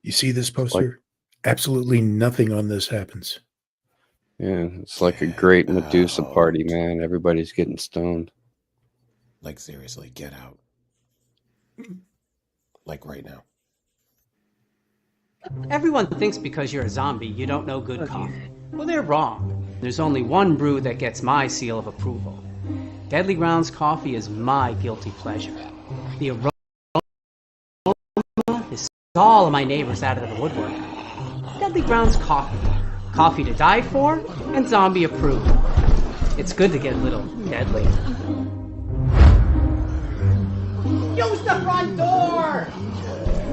You see this Like, poster? Absolutely nothing on this happens. yeah, it's like a great Medusa party, man. Everybody's getting stoned. Like, seriously, get out. Like, right now. Everyone thinks because you're a zombie, you don't know good coffee. Well, they're wrong. There's only one brew that gets my seal of approval. Deadly Grounds coffee is my guilty pleasure. The aroma is all of my neighbors out of the woodwork. Deadly Grounds coffee. Coffee to die for and zombie approved. It's good to get a little deadly. Use the front door!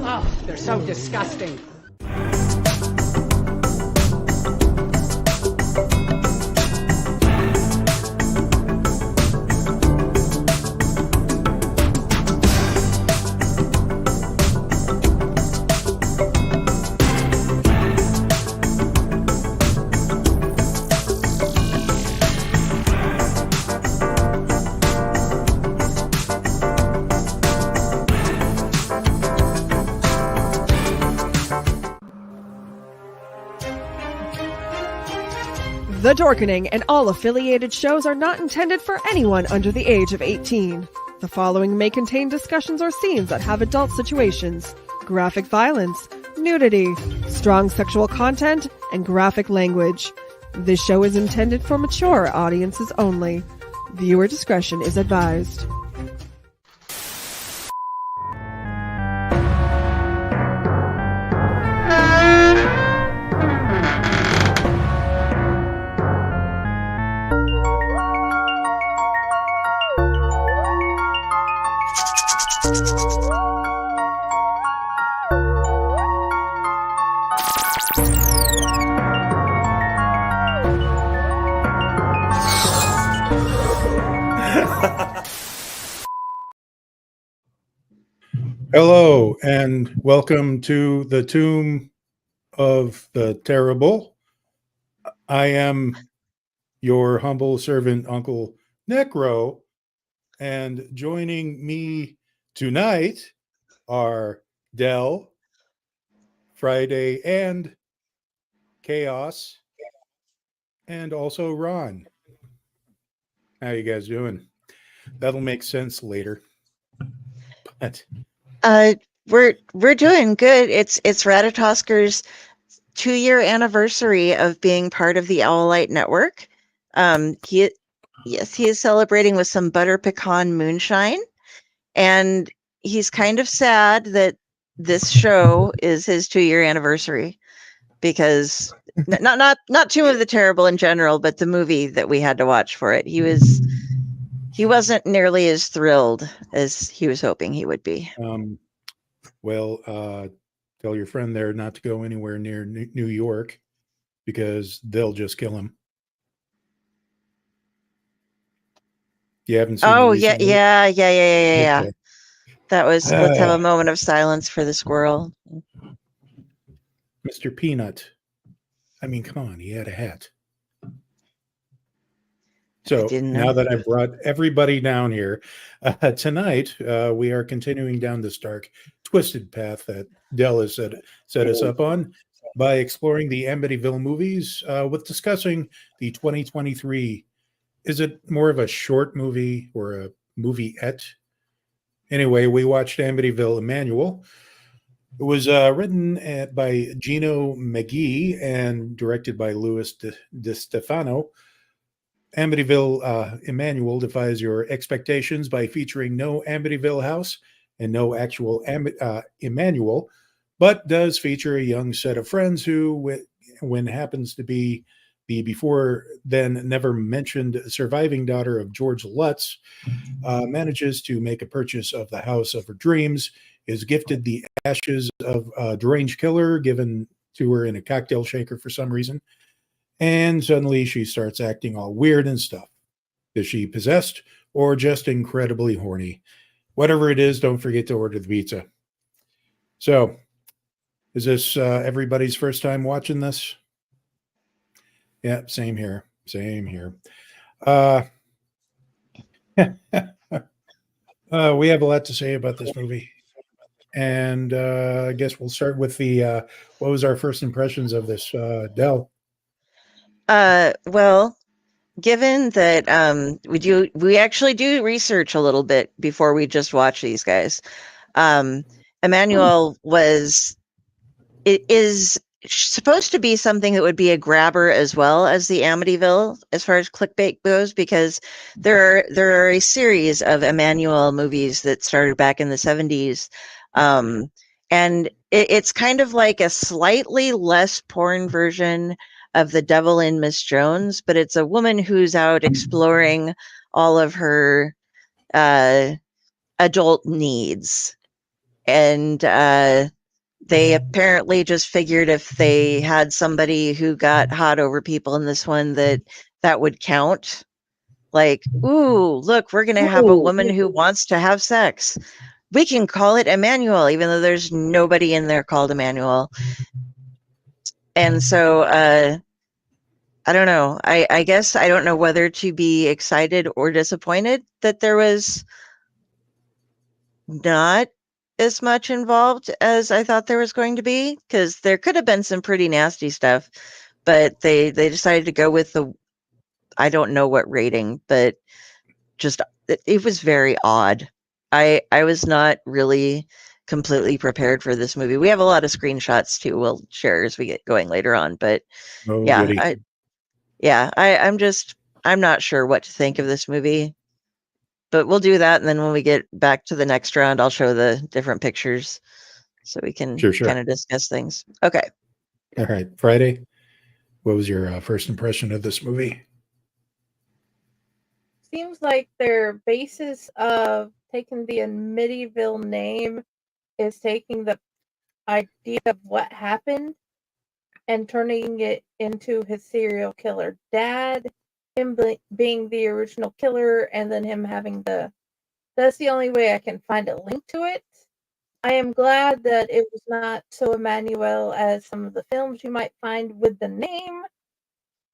Oh, they're so disgusting. The Dorkening and all affiliated shows are not intended for anyone under the age of 18. The following may contain discussions or scenes that have adult situations, graphic violence, nudity, strong sexual content, and graphic language. This show is intended for mature audiences only. Viewer discretion is advised. Hello, and welcome to the Tomb of the Terrible. I am your humble servant, UncleNecRo, and joining me tonight are Del, Friday, and Chaos, and also Ron. How you guys doing? That'll make sense later. But we're doing good. It's Ratatosker's 2-year anniversary of being part of the Owlite Network. He is celebrating with some butter pecan moonshine, and he's kind of sad that this show is his 2-year anniversary because not Tomb of the Terrible in general, but the movie that we had to watch for it. He wasn't nearly as thrilled as he was hoping he would be. Tell your friend there not to go anywhere near New York because they'll just kill him. You haven't seen? Oh, yeah. That was, let's have a moment of silence for the squirrel. Mr. Peanut. I mean, come on, he had a hat. So now that I've brought everybody down here, tonight we are continuing down this dark, twisted path that Del has set us up on by exploring the Amityville movies with discussing the 2023. Is it more of a short movie or a movie-ette? Anyway, we watched Amityville Emanuelle. It was written by Gino McGee and directed by Louis Di Stefano. Amityville Emanuelle defies your expectations by featuring no Amityville house and no actual Emmanuel, but does feature a young set of friends who, when happens to be the before then never mentioned surviving daughter of George Lutz, manages to make a purchase of the house of her dreams, is gifted the ashes of a deranged killer given to her in a cocktail shaker for some reason. And suddenly she starts acting all weird and stuff. Is she possessed or just incredibly horny? Whatever it is, don't forget to order the pizza. So, is this everybody's first time watching this? Yeah, same here. Same here. We have a lot to say about this movie. And I guess we'll start with the what was our first impressions of this, Del? Well, given that we actually do research a little bit before we just watch these guys. Emmanuelle is supposed to be something that would be a grabber as well as the Amityville as far as clickbait goes, because there are a series of Emmanuelle movies that started back in the 70s. And it's kind of like a slightly less porn version of The Devil in Miss Jones, but it's a woman who's out exploring all of her adult needs. And they apparently just figured if they had somebody who got hot over people in this one, that would count. Like, ooh, look, we're going to have a woman who wants to have sex. We can call it Emmanuelle, even though there's nobody in there called Emmanuelle. And so, I don't know. I guess I don't know whether to be excited or disappointed that there was not as much involved as I thought there was going to be, because there could have been some pretty nasty stuff, but they decided to go with I don't know what rating, but just it was very odd. I was not really completely prepared for this movie. We have a lot of screenshots too we'll share as we get going later on, but Oh, yeah, goody. I'm not sure what to think of this movie. But we'll do that, and then when we get back to the next round, I'll show the different pictures so we can Sure. kind of discuss things. Okay. All right, Friday. What was your first impression of this movie? Seems like their basis of taking the Amityville name is taking the idea of what happened and turning it into his serial killer dad, him being the original killer, and then him having that's the only way I can find a link to it. I am glad that it was not so Emmanuelle as some of the films you might find with the name.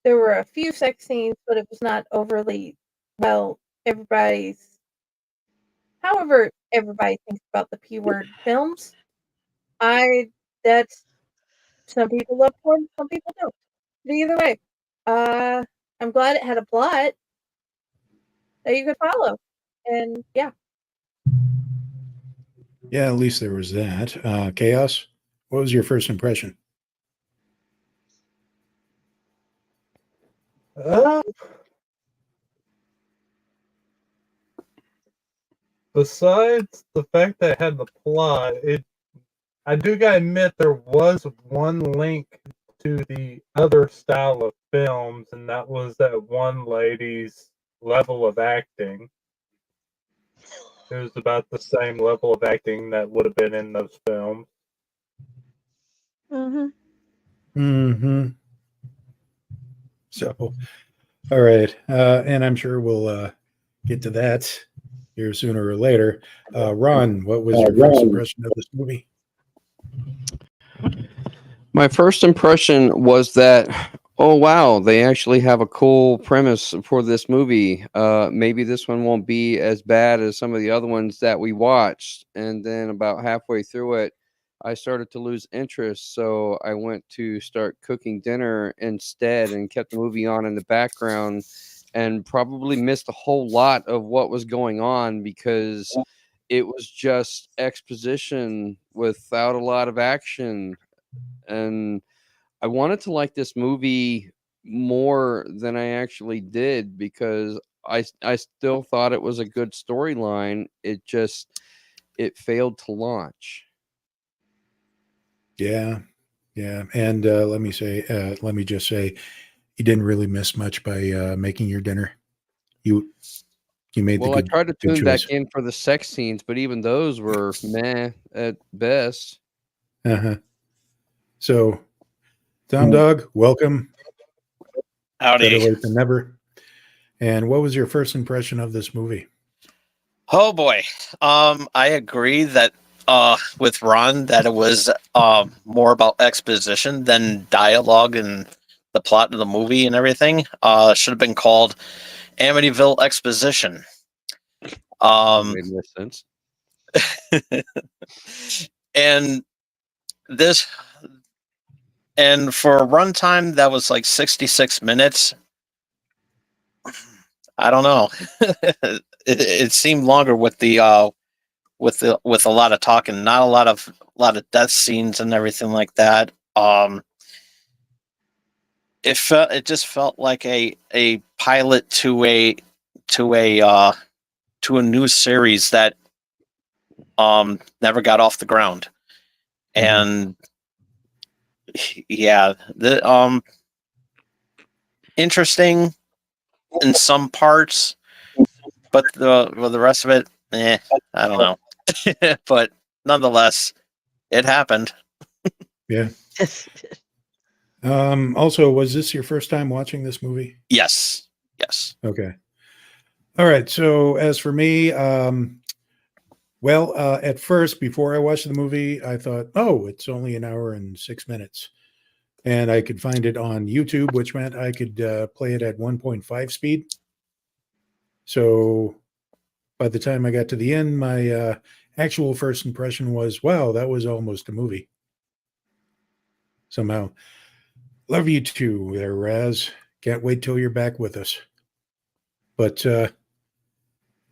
There were a few sex scenes, but it was not overly, well, however everybody thinks about the P-word films. That's, some people love porn, some people don't. But either way, I'm glad it had a plot that you could follow. And yeah. Yeah, at least there was that. Chaos. What was your first impression? Besides the fact that it had the plot, I do gotta admit there was one link to the other style of films, and that was that one lady's level of acting. It was about the same level of acting that would have been in those films. Mm-hmm. So, all right. And I'm sure we'll get to that here sooner or later. Ron, what was your first impression of this movie? My first impression was that, oh wow, they actually have a cool premise for this movie. Maybe this one won't be as bad as some of the other ones that we watched. And then about halfway through it, I started to lose interest, so I went to start cooking dinner instead and kept the movie on in the background, and probably missed a whole lot of what was going on because it was just exposition without a lot of action. And I wanted to like this movie more than I actually did because I still thought it was a good storyline. It failed to launch. Yeah. And let me just say, you didn't really miss much by making your dinner. You made Well, the good. I tried to good tune back choice. in for the sex scenes, but even those were meh at best. So, Tom Dog, welcome. Better Howdy. late than never. And what was your first impression of this movie? Oh boy. I agree that with Ron that it was more about exposition than dialogue and the plot of the movie and everything. Should have been called Amityville Exposition. Made more sense. and this, and for a runtime that was like 66 minutes, I don't know. It seemed longer with the with a lot of talking, not a lot of death scenes and everything like that. It just felt like a pilot to a new series that never got off the ground. And yeah, the interesting in some parts, but the rest of it, I don't know. But nonetheless, it happened. Yeah. Also, was this your first time watching this movie? Yes. Okay. All right. So as for me, at first, before I watched the movie, I thought, oh, it's only an hour and 6 minutes. And I could find it on YouTube, which meant I could play it at 1.5 speed. So by the time I got to the end, my actual first impression was, wow, that was almost a movie. Somehow. Love you too there, Raz. Can't wait till you're back with us. But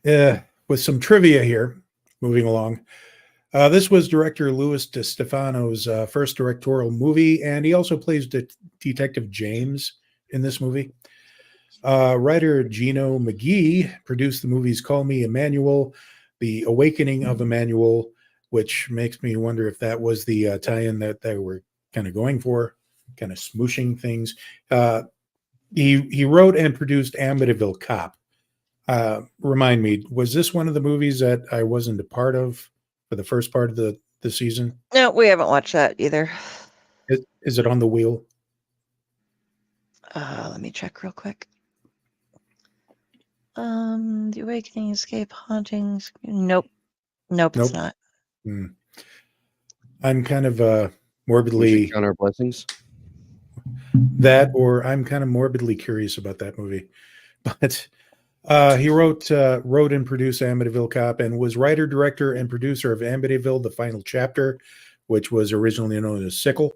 with some trivia here, moving along. This was director Louis DeStefano's first directorial movie, and he also plays Detective James in this movie. Writer Gino McGee produced the movies Call Me Emmanuelle, The Awakening of Emmanuelle, which makes me wonder if that was the tie-in that they were kind of going for, kind of smooshing things. He wrote and produced Amityville Cop. Remind me, was this one of the movies that I wasn't a part of for the first part of the season? No, we haven't watched that either. Is it on the wheel? Let me check real quick. The Awakening, Escape, Hauntings. Nope, it's not. I'm kind of We morbidly should count our blessings. that, or I'm kind of morbidly curious about that movie. But he wrote and produced Amityville Cop and was writer, director, and producer of Amityville: The Final Chapter, which was originally known as Sickle.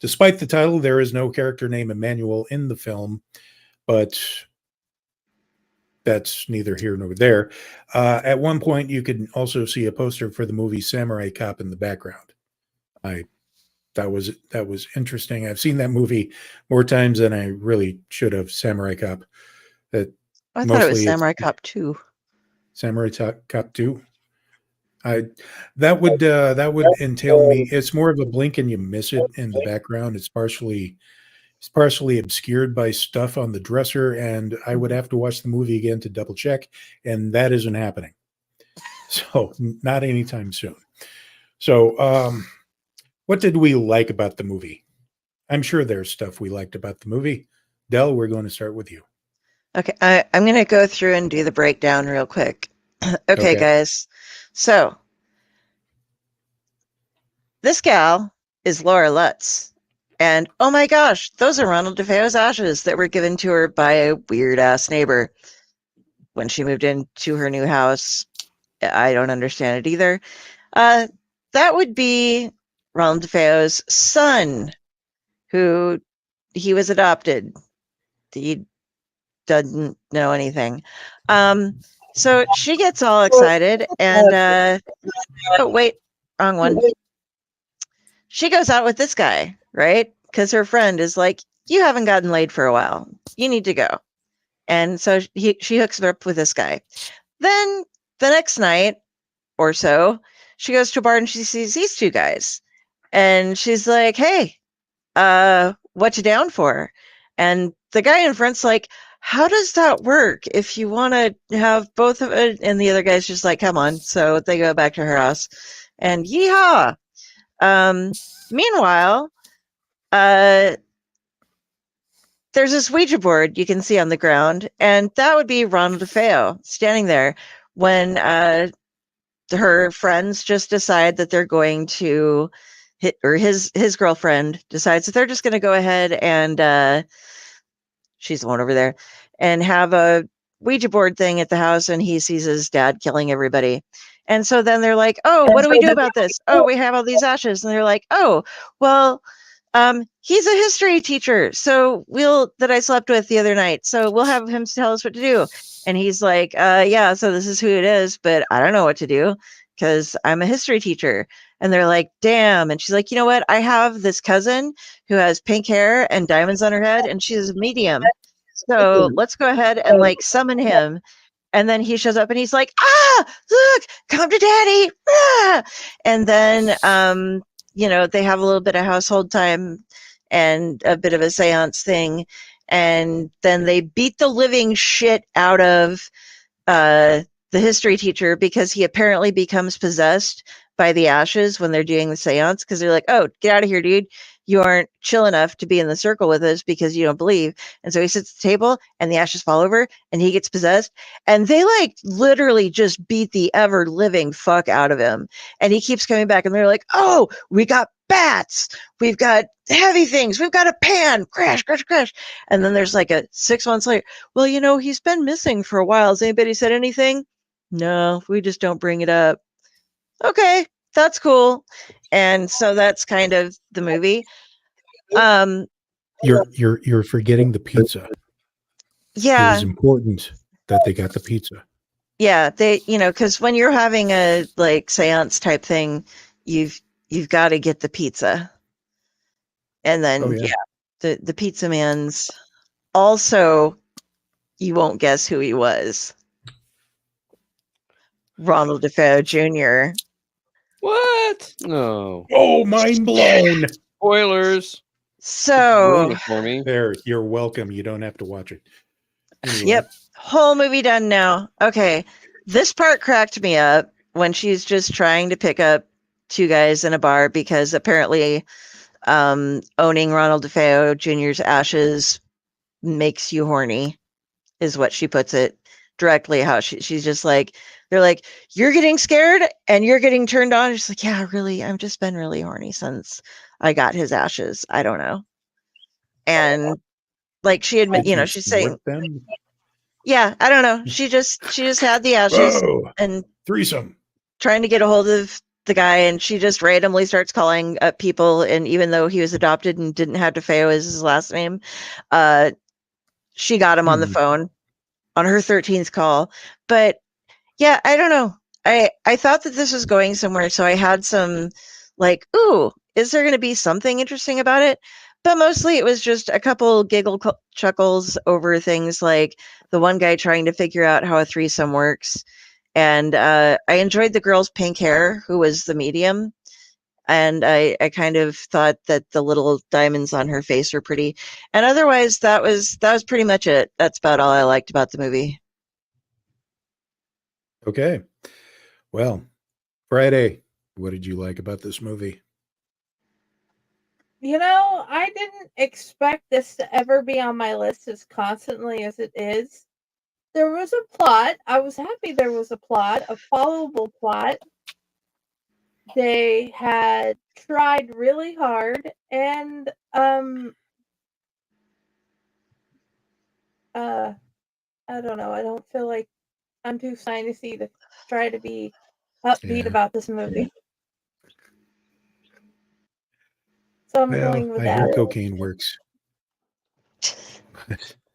Despite the title, there is no character named Emmanuelle in the film, but that's neither here nor there. At one point, you could also see a poster for the movie Samurai Cop in the background. That was interesting. I've seen that movie more times than I really should have. Samurai Cop. I thought it was Samurai Cop 2. Samurai Cop 2. That would entail me. It's more of a blink and you miss it in the background. It's partially obscured by stuff on the dresser, and I would have to watch the movie again to double check, and that isn't happening. So not anytime soon. So what did we like about the movie? I'm sure there's stuff we liked about the movie. Del, we're going to start with you. Okay, I'm going to go through and do the breakdown real quick. Okay, guys. So, this gal is Laura Lutz. And, oh my gosh, those are Ronald DeFeo's ashes that were given to her by a weird-ass neighbor when she moved into her new house. I don't understand it either. That would be Ronald DeFeo's son, who he was adopted. He doesn't know anything. So she gets all excited and oh wait, wrong one. She goes out with this guy, right? Because her friend is like, you haven't gotten laid for a while. You need to go. And so she hooks her up with this guy. Then the next night or so, she goes to a bar and she sees these two guys. And she's like, hey, what you down for? And the guy in front's like, how does that work if you want to have both of it? And the other guy's just like, come on. So they go back to her house and yeehaw. Meanwhile, there's this Ouija board you can see on the ground, and that would be Ronald DeFeo standing there when her friends just decide that they're going to his girlfriend decides that they're just going to go ahead and she's the one over there and have a Ouija board thing at the house, and he sees his dad killing everybody. And so then they're like, "Oh, what do we do about this? Oh, we have all these ashes." And they're like, "Oh, well, he's a history teacher, that I slept with the other night. So we'll have him tell us what to do." And he's like, "Yeah, so this is who it is, but I don't know what to do because I'm a history teacher." And they're like, "Damn." And she's like, "You know what? I have this cousin who has pink hair and diamonds on her head, and she's a medium. So let's go ahead and like summon him." And then he shows up and he's like, "Ah, look, come to daddy." Ah! And then, they have a little bit of household time and a bit of a seance thing. And then they beat the living shit out of the history teacher because he apparently becomes possessed by the ashes when they're doing the seance, because they're like, "Oh, get out of here, dude. You aren't chill enough to be in the circle with us because you don't believe." And so he sits at the table and the ashes fall over and he gets possessed. And they like literally just beat the ever living fuck out of him. And he keeps coming back and they're like, "Oh, we got bats. We've got heavy things. We've got a pan. Crash, crash, crash." And then there's like a 6 months later, "Well, he's been missing for a while. Has anybody said anything?" "No, we just don't bring it up." Okay, that's cool. And so that's kind of the movie. You're forgetting the pizza. It Yeah, is important that they got the pizza. yeah. They, because when you're having a like seance type thing, you've got to get the pizza, and then Oh, yeah. the pizza man's also, you won't guess who he was. Ronald W Jr. What? No. Oh, mind blown. Spoilers. So Ruined it for me. There, you're welcome. You don't have to watch it. Anyway. Yep. Whole movie done now. Okay. This part cracked me up when she's just trying to pick up two guys in a bar because apparently owning Ronald DeFeo Jr.'s ashes makes you horny, is what she puts it directly. How she's just like, they're like, "You're getting scared and you're getting turned on." She's like, "Yeah, really. I've just been really horny since I got his ashes. I don't know." And like she admit, Did she she's saying, snort them? "Yeah, I don't know." She just had the ashes Whoa, and threesome. trying to get a hold of the guy, and she just randomly starts calling up people. And even though he was adopted and didn't have DeFeo as his last name, she got him on the phone on her 13th call. But yeah, I don't know. I thought that this was going somewhere, so I had some like, ooh, is there going to be something interesting about it? But mostly it was just a couple giggle chuckles over things like the one guy trying to figure out how a threesome works. And I enjoyed the girl's pink hair, who was the medium. And I kind of thought that the little diamonds on her face were pretty. And otherwise, that was pretty much it. That's about all I liked about the movie. Okay. Well, Friday, what did you like about this movie? I didn't expect this to ever be on my list as constantly as it is. There was a plot. I was happy there was a plot, a followable plot. They had tried really hard, and I don't know. I don't feel like I'm too sinusy to try to be upbeat about this movie. So I'm going with I that. hear cocaine works.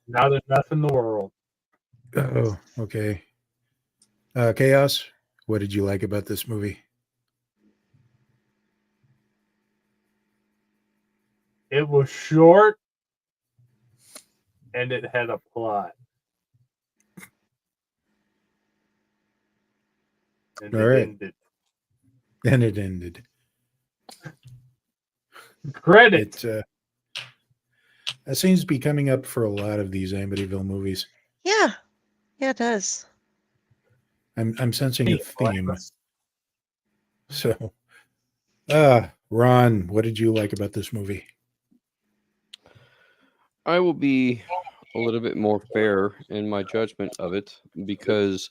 Not enough in the world. Oh, okay. Chaos, what did you like about this movie? It was short and it had a plot. And All it right. ended. And it ended. Credit. That seems to be coming up for a lot of these Amityville movies. Yeah, it does. I'm sensing a theme. So, Ron, what did you like about this movie? I will be a little bit more fair in my judgment of it because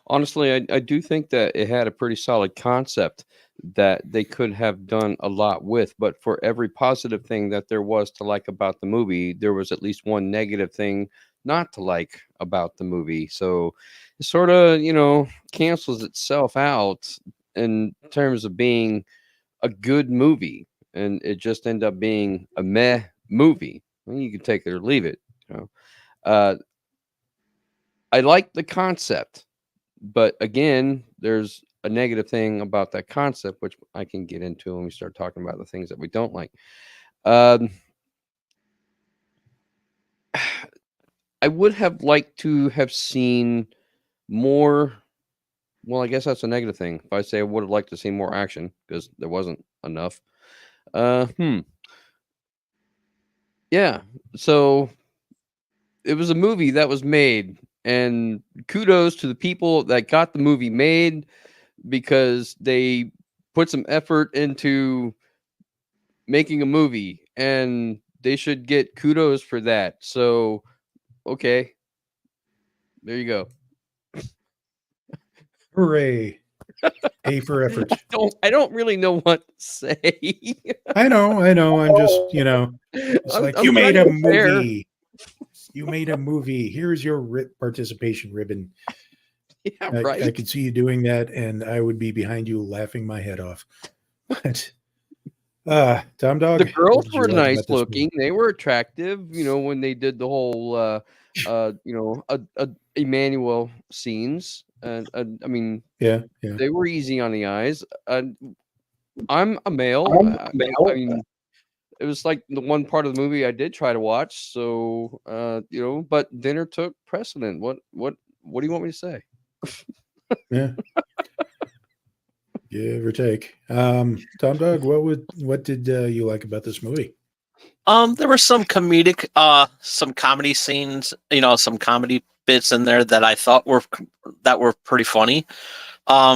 honestly, I do think that it had a pretty solid concept that they could have done a lot with. But for every positive thing that there was to like about the movie, there was at least one negative thing not to like about the movie. So it sort of, you know, cancels itself out in terms of being a good movie, and it just ended up being a meh movie. I mean, you can take it or leave it. You know, I like the concept, but again, there's a negative thing about that concept, which I can get into when we start talking about the things that we don't like. I would have liked to have seen more. Well, I guess that's a negative thing. If I say I would have liked to see more action because there wasn't enough. Yeah. So it was a movie that was made, and kudos to the people that got the movie made because they put some effort into making a movie, and they should get kudos for that. So, okay. There you go. Hooray. A for effort. I don't really know what to say. I know. I'm just, it's I'm- like I'm you made a trying to be fair. movie. You made a movie. Here's your participation ribbon. Yeah, I right. could see you doing that, and I would be behind you laughing my head off. But Tom Dog, The what girls did you were like about nice this movie? looking. They were attractive, you know, when they did the whole Emmanuelle scenes. And I mean, Yeah. they were easy on the eyes. I'm a male. I mean, it was like the one part of the movie I did try to watch. So, but dinner took precedent. What do you want me to say? Yeah. Give or take. Tom Dog, what did you like about this movie? There were some some comedy scenes, some comedy bits in there that I thought were pretty funny.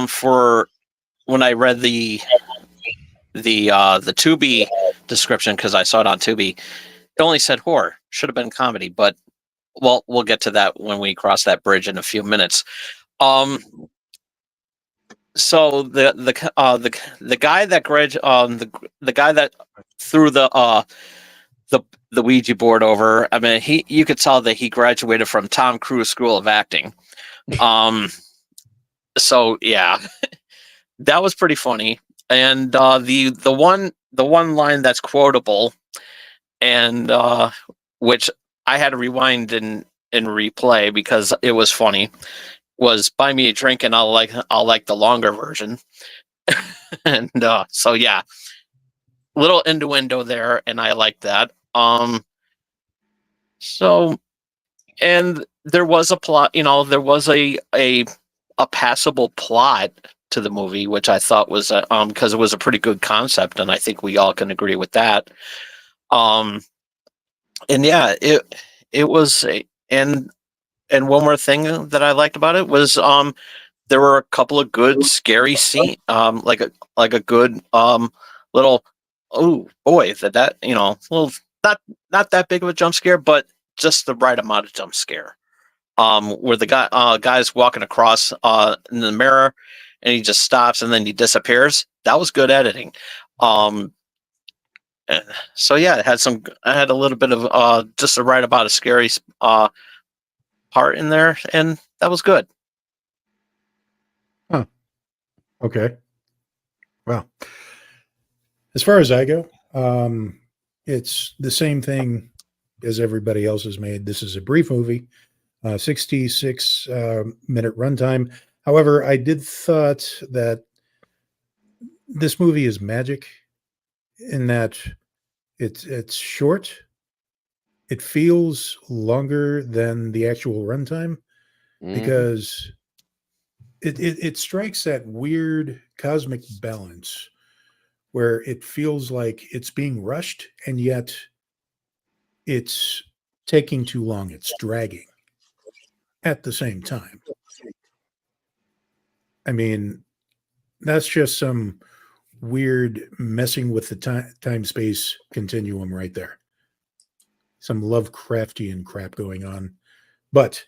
For when I read the Tubi description, because I saw it on Tubi, it only said horror. Should have been comedy, but well, we'll get to that when we cross that bridge in a few minutes. So the guy that the guy that threw the Ouija board over. I mean, you could tell that he graduated from Tom Cruise School of Acting. So yeah, that was pretty funny. And the one line that's quotable, and which I had to rewind and replay because it was funny, was "Buy me a drink and I'll like the longer version." And so yeah, little innuendo there, and I like that. So, and there was a plot, there was a passable plot to the movie, which I thought was because it was a pretty good concept, and I think we all can agree with that. And yeah, it was and one more thing that I liked about it was there were a couple of good scary scenes, like a good little, oh boy, that little, not that big of a jump scare, but just the right amount of jump scare. Where the guy's walking across in the mirror, and he just stops and then he disappears. That was good editing. So yeah, I had a little bit of just the right amount of scary part in there, and that was good. Huh. Okay. Well, as far as I go, it's the same thing as everybody else has made. This is a brief movie, 66 minute runtime. However, I did thought that this movie is magic in that it's short. It feels longer than the actual runtime because it strikes that weird cosmic balance where it feels like it's being rushed and yet it's taking too long. It's dragging at the same time. I mean, that's just some weird messing with the time-space continuum right there. Some Lovecraftian crap going on. But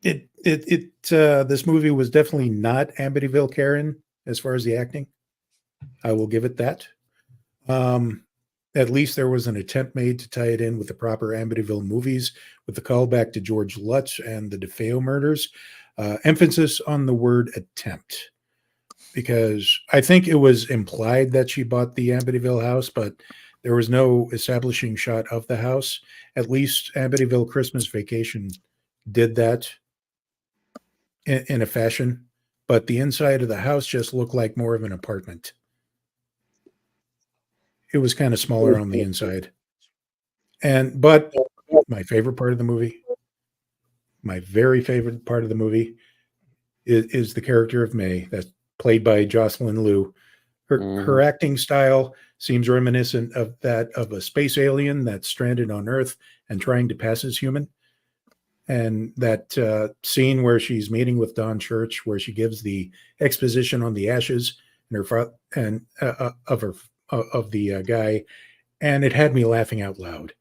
this movie was definitely not Amityville Karen as far as the acting. I will give it that. At least there was an attempt made to tie it in with the proper Amityville movies, with the callback to George Lutz and the DeFeo murders. Emphasis on the word attempt, because I think it was implied that she bought the Amityville house, but there was no establishing shot of the house. At least Amityville Christmas Vacation did that in a fashion, but the inside of the house just looked like more of an apartment. It was kind of smaller on the inside. But my favorite part of the movie, my very favorite part of the movie is the character of May, that's played by Jocelyn Liu. Her acting style seems reminiscent of that of a space alien that's stranded on Earth and trying to pass as human. And that scene where she's meeting with Don Church, where she gives the exposition on the ashes and of the guy, and it had me laughing out loud.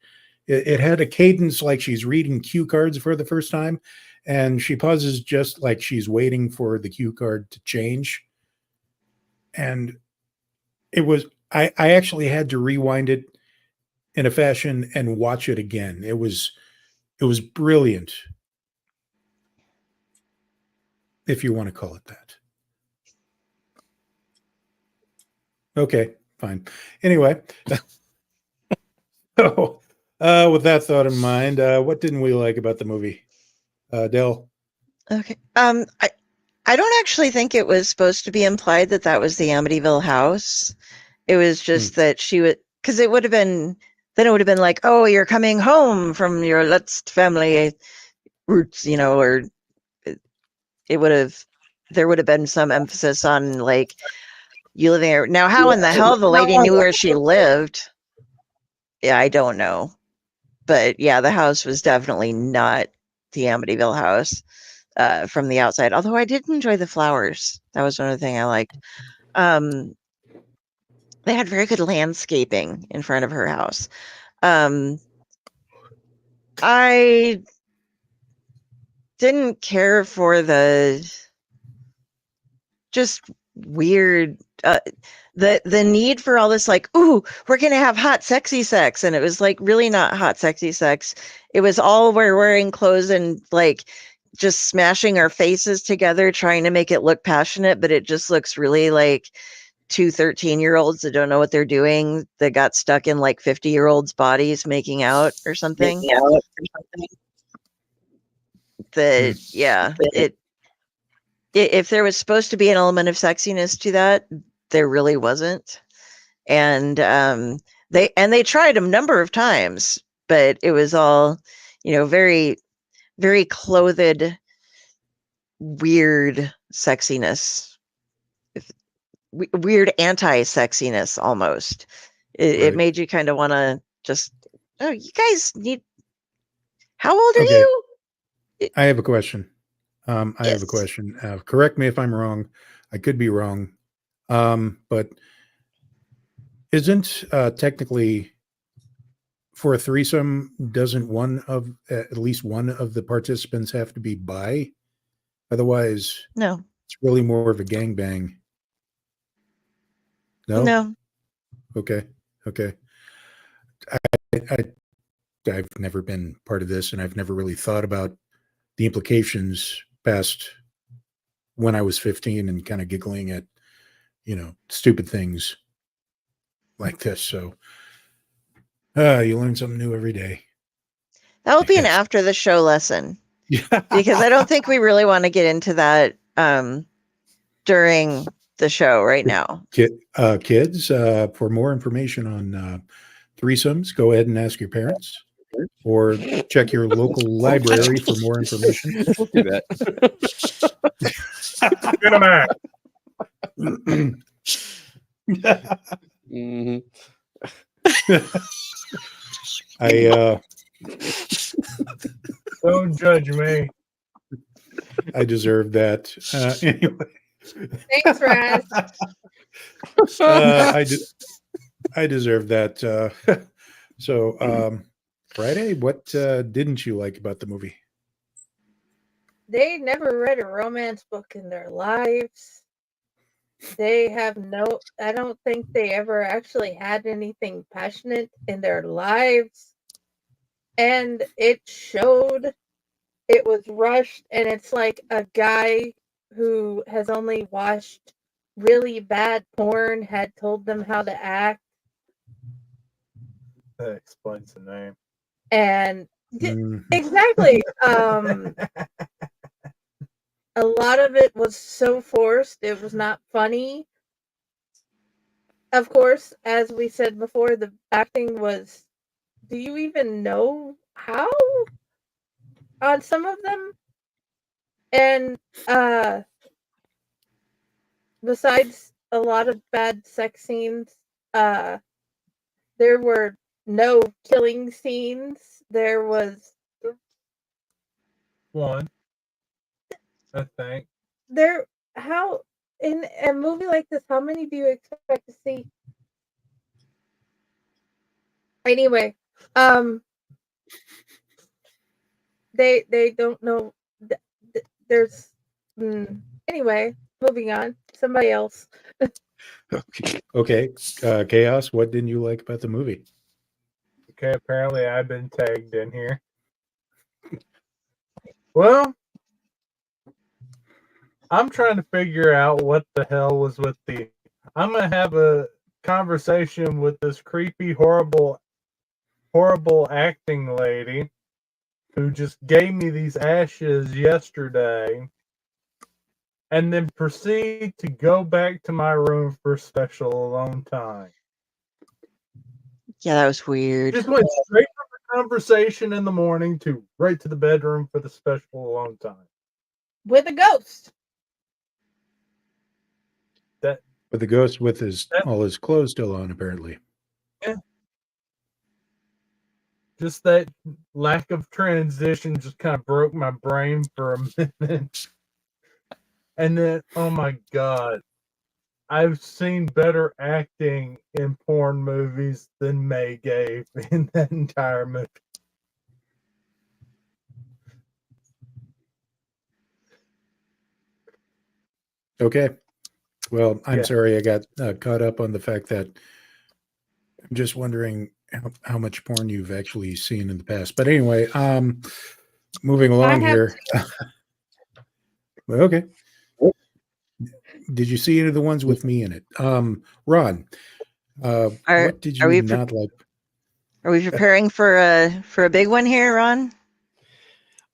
It had a cadence like she's reading cue cards for the first time, and she pauses just like she's waiting for the cue card to change. And it was, I actually had to rewind it in a fashion and watch it again. It was brilliant, if you want to call it that. Okay, fine. Anyway, so with that thought in mind, what didn't we like about the movie? Del? Okay. I don't actually think it was supposed to be implied that that was the Amityville house. It was just that she would, because it would have been, then it would have been like, oh, you're coming home from your Lutz family roots, or it would have, there would have been some emphasis on like you living there. Now, how in the hell the lady knew where she lived? Yeah, I don't know. But yeah, the house was definitely not the Amityville house from the outside. Although I did enjoy the flowers. That was another thing I liked. They had very good landscaping in front of her house. I didn't care for the just weird the need for all this, like, ooh, we're gonna have hot sexy sex, and it was like really not hot sexy sex. It was all we're wearing clothes and like just smashing our faces together trying to make it look passionate, but it just looks really like two 13-year-olds that don't know what they're doing, that got stuck in like 50-year-olds bodies making out or something. That yeah, if there was supposed to be an element of sexiness to that, there really wasn't. And they tried a number of times, but it was all, very, very clothed, weird sexiness, weird anti-sexiness almost. It made you kind of want to just, oh, you guys need, how old are you? I have a question. I have a question. Correct me if I'm wrong. I could be wrong. But isn't technically for a threesome, doesn't at least one of the participants have to be bi? Otherwise, no, it's really more of a gangbang. No. Okay. I've never been part of this, and I've never really thought about the implications past when I was 15 and kind of giggling at, stupid things like this. So you learn something new every day. That will be an after the show lesson. Because I don't think we really want to get into that during the show right now. Kids, for more information on threesomes, go ahead and ask your parents or check your local library for more information. Don't do that. Get him out. Mm-hmm. Don't judge me. I deserve that. Anyway. Thanks, Raz. I deserve that. So, Friday, what didn't you like about the movie? They never read a romance book in their lives. They have no, I don't think they ever actually had anything passionate in their lives. And it showed. It was rushed, and it's like a guy who has only watched really bad porn had told them how to act. That explains the name. And Mhm. exactly. A lot of it was so forced. It was not funny. Of course, as we said before, the acting was, do you even know how on some of them? And besides a lot of bad sex scenes, there were no killing scenes. There was One, I think. there how in a movie like this, how many do you expect to see? Anyway, they don't know. There's anyway. Moving on. Somebody else. Okay, Chaos. What didn't you like about the movie? Okay, apparently I've been tagged in here. Well, I'm trying to figure out what the hell was with the. I'm gonna have a conversation with this creepy, horrible acting lady who just gave me these ashes yesterday, and then proceed to go back to my room for special alone time. Yeah, that was weird. Just went straight from the conversation in the morning to right to the bedroom for the special alone time. With a ghost. That But the ghost with all his clothes still on, apparently. Yeah. Just that lack of transition just kind of broke my brain for a minute. And then, oh my God, I've seen better acting in porn movies than May gave in that entire movie. Okay. Well, I'm Yeah. sorry I got caught up on the fact that I'm just wondering how much porn you've actually seen in the past. But anyway, moving along here. Okay. Did you see any of the ones with me in it? Ron, what did you not like? Are we preparing for a big one here, Ron?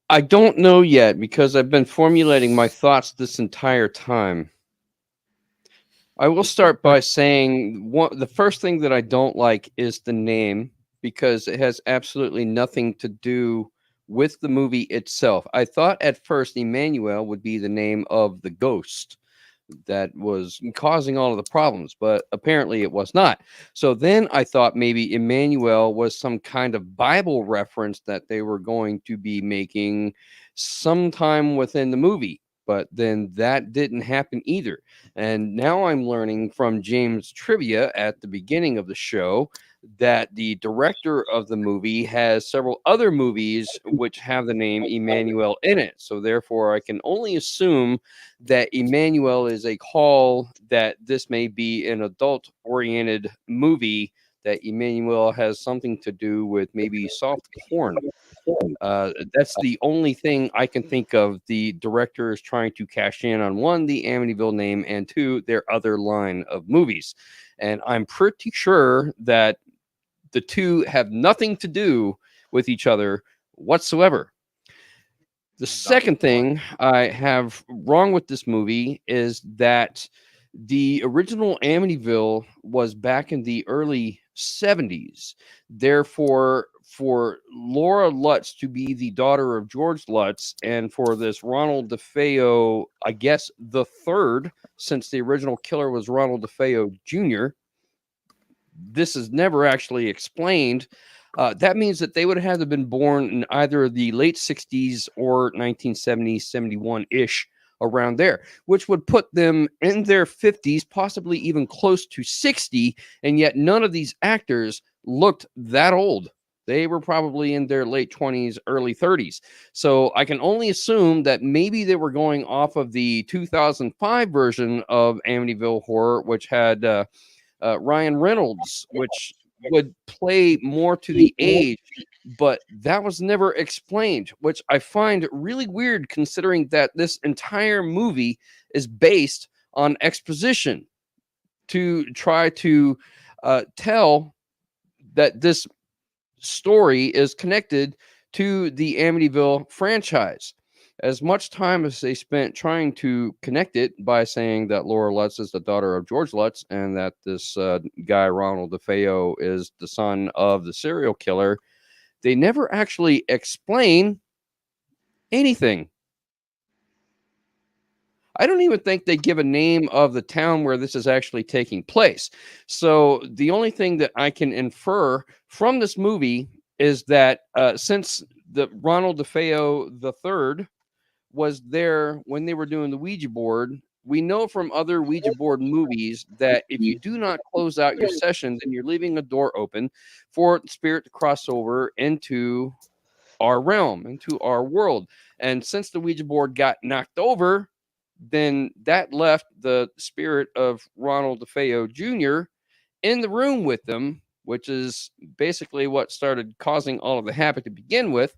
I don't know yet because I've been formulating my thoughts this entire time. I will start by saying the first thing that I don't like is the name because it has absolutely nothing to do with the movie itself. I thought at first Emmanuelle would be the name of the ghost that was causing all of the problems, but apparently it was not. So then I thought maybe Emmanuelle was some kind of Bible reference that they were going to be making sometime within the movie, but then that didn't happen either. And now I'm learning from James' trivia at the beginning of the show that the director of the movie has several other movies which have the name Emmanuelle in it. So therefore, I can only assume that Emmanuelle is a call that this may be an adult-oriented movie, that Emmanuelle has something to do with maybe soft porn. That's the only thing I can think of. The director is trying to cash in on one, the Amityville name, and two, their other line of movies. And I'm pretty sure that the two have nothing to do with each other whatsoever. The second thing I have wrong with this movie is that the original Amityville was back in the early 70s. Therefore, for Laura Lutz to be the daughter of George Lutz and for this Ronald DeFeo, I guess the third, since the original killer was Ronald DeFeo Jr., this is never actually explained. That means that they would have had to have been born in either the late 60s or 1970, 71-ish, around there, which would put them in their 50s, possibly even close to 60, and yet none of these actors looked that old. They were probably in their late 20s, early 30s. So I can only assume that maybe they were going off of the 2005 version of Amityville Horror, which had Ryan Reynolds, which would play more to the age, but that was never explained, which I find really weird considering that this entire movie is based on exposition to try to tell that this story is connected to the Amityville franchise. As much time as they spent trying to connect it by saying that Laura Lutz is the daughter of George Lutz and that this guy, Ronald DeFeo, is the son of the serial killer, they never actually explain anything. I don't even think they give a name of the town where this is actually taking place. So the only thing that I can infer from this movie is that since the Ronald DeFeo III was there when they were doing the Ouija board, we know from other Ouija board movies that if you do not close out your session, then you're leaving a door open for the spirit to cross over into our realm, into our world. And since the Ouija board got knocked over, then that left the spirit of Ronald DeFeo Jr. in the room with them, which is basically what started causing all of the havoc to begin with.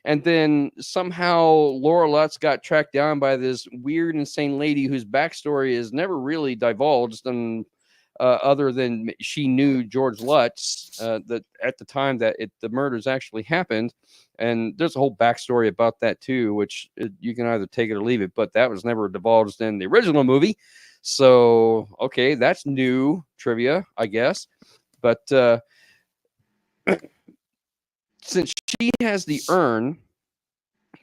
And then somehow Laura Lutz got tracked down by this weird, insane lady whose backstory is never really divulged, and other than she knew George Lutz that at the time that the murders actually happened. And there's a whole backstory about that too, which you can either take it or leave it, but that was never divulged in the original movie. So, okay, that's new trivia, I guess. But since she has the urn,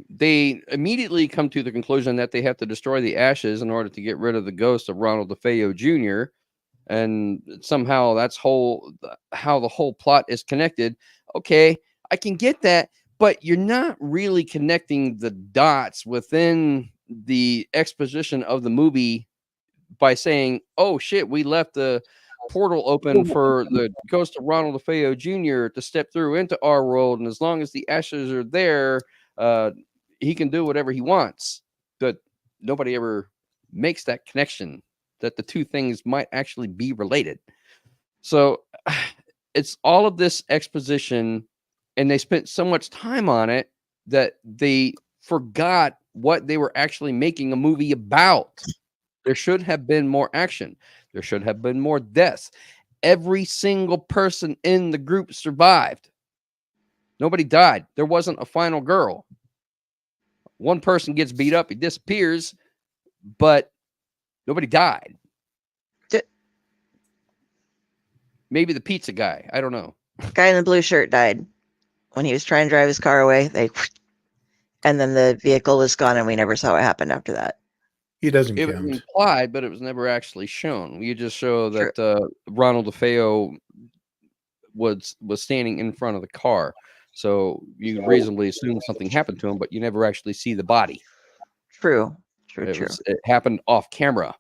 they immediately come to the conclusion that they have to destroy the ashes in order to get rid of the ghost of Ronald DeFeo Jr. And somehow that's how the whole plot is connected. Okay, I can get that, but you're not really connecting the dots within the exposition of the movie by saying, oh shit, we left the portal open for the ghost of Ronald DeFeo Jr. to step through into our world, and as long as the ashes are there, he can do whatever he wants. But nobody ever makes that connection that the two things might actually be related. So it's all of this exposition, and they spent so much time on it that they forgot what they were actually making a movie about. There should have been more action. There should have been more deaths. Every single person in the group survived. Nobody died. There wasn't a final girl. One person gets beat up, he disappears, but nobody died. Maybe the pizza guy. I don't know. Guy in the blue shirt died when he was trying to drive his car away. And then the vehicle was gone, and we never saw what happened after that. He doesn't It count. was implied, but it was never actually shown. You just show that Ronald DeFeo was standing in front of the car, so you reasonably assume something happened to him, but you never actually see the body. True. It happened off camera,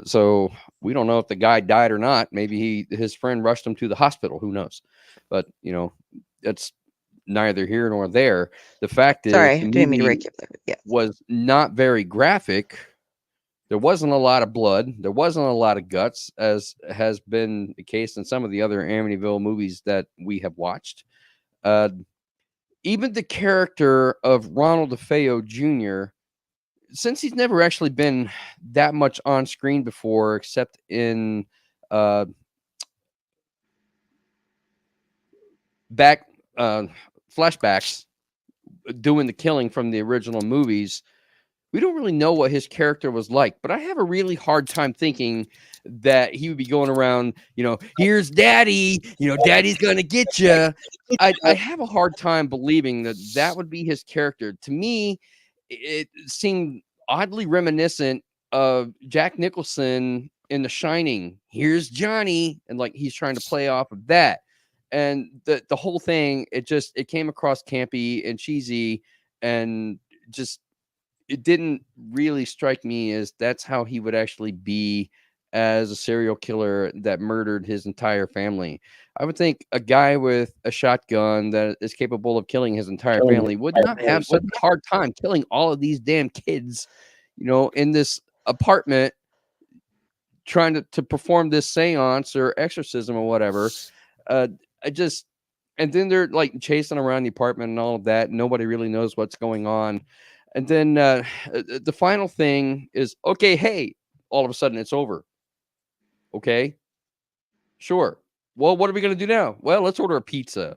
so we don't know if the guy died or not. Maybe his friend rushed him to the hospital. Who knows? But it's neither here nor there. The fact is, sorry, the didn't mean to movie break you up there. Yeah. was not very graphic. There wasn't a lot of blood. There wasn't a lot of guts, as has been the case in some of the other Amityville movies that we have watched. Even the character of Ronald DeFeo Jr., since he's never actually been that much on screen before, except in flashbacks, doing the killing from the original movies, we don't really know what his character was like. But I have a really hard time thinking that he would be going around, here's daddy, daddy's gonna get you. I have a hard time believing that would be his character. To me, it seemed oddly reminiscent of Jack Nicholson in The Shining. Here's Johnny, and like he's trying to play off of that. And the whole thing, it came across campy and cheesy, and just it didn't really strike me as that's how he would actually be as a serial killer that murdered his entire family. I would think a guy with a shotgun that is capable of killing his entire family would not have such a hard time killing all of these damn kids, in this apartment trying to perform this seance or exorcism or whatever. And then they're like chasing around the apartment and all of that. Nobody really knows what's going on. And then the final thing is, okay, hey, all of a sudden it's over. Okay, sure. Well, what are we going to do now? Well, let's order a pizza.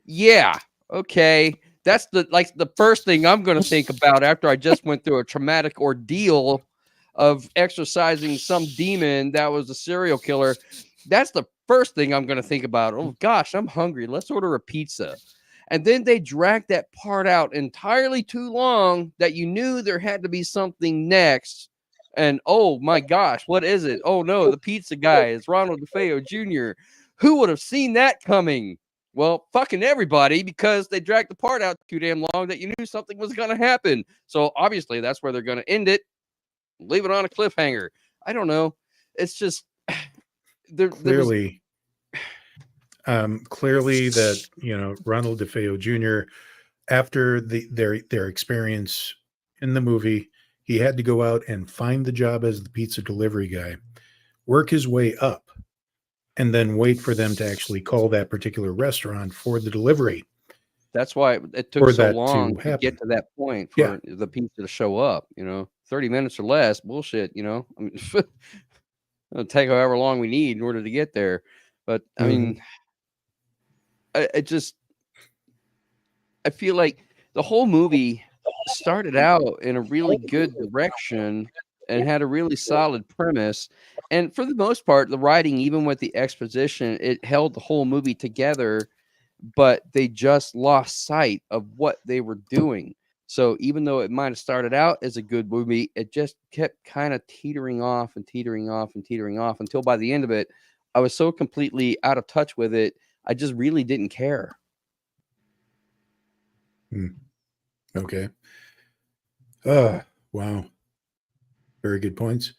Yeah. Okay. That's the first thing I'm going to think about after I just went through a traumatic ordeal of exorcising some demon that was a serial killer. That's the first thing I'm going to think about. Oh gosh, I'm hungry. Let's order a pizza. And then they dragged that part out entirely too long that you knew there had to be something next. And oh my gosh, what is it? Oh no, the pizza guy is Ronald W Jr. Who would have seen that coming? Well, fucking everybody, because they dragged the part out too damn long that you knew something was going to happen. So obviously that's where they're going to end it. Leave it on a cliffhanger. I don't know. It's just clearly that Ronald DeFeo Jr. after their experience in the movie, he had to go out and find the job as the pizza delivery guy, work his way up, and then wait for them to actually call that particular restaurant for the delivery. That's why it took so long to get to that point for the pizza to show up. 30 minutes or less, bullshit. I mean, it'll take however long we need in order to get there. But I mean, I feel like the whole movie started out in a really good direction and had a really solid premise. And for the most part, the writing, even with the exposition, it held the whole movie together, but they just lost sight of what they were doing. So even though it might have started out as a good movie, it just kept kind of teetering off until by the end of it, I was so completely out of touch with it. I just really didn't care. Okay. Wow. Very good points.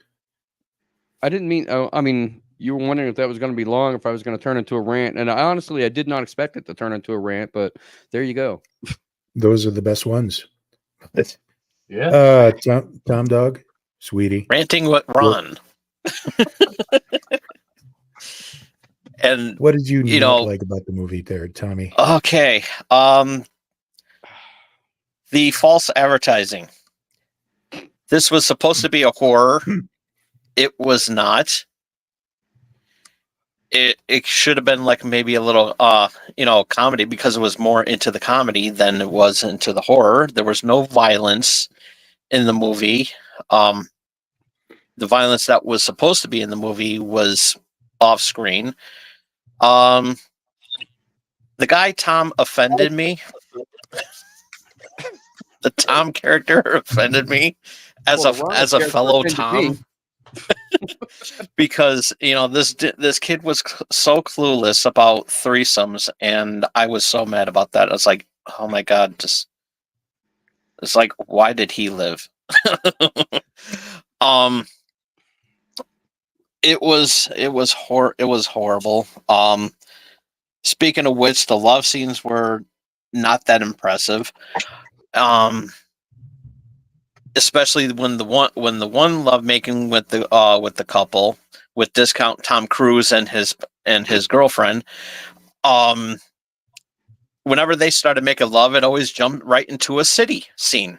I didn't mean, I mean, you were wondering if that was going to be long, if I was going to turn into a rant. And I did not expect it to turn into a rant, but there you go. Those are the best ones. Yeah. Tom Dog, sweetie. Ranting with Ron. And what did you not like about the movie there, Tommy? Okay. The false advertising. This was supposed to be a horror. It was not. It should have been like maybe a little comedy, because it was more into the comedy than it was into the horror. There was no violence in the movie. The violence that was supposed to be in the movie was off screen. The guy Tom offended me. The Tom character offended me as a fellow Tom. Because this kid was so clueless about threesomes, and I was so mad about that. I was like, oh my god, it's like, why did he live? It was horrible. Speaking of which, the love scenes were not that impressive. Especially when the one love making with the couple, with discount Tom Cruise and his girlfriend, whenever they started making love, it always jumped right into a scene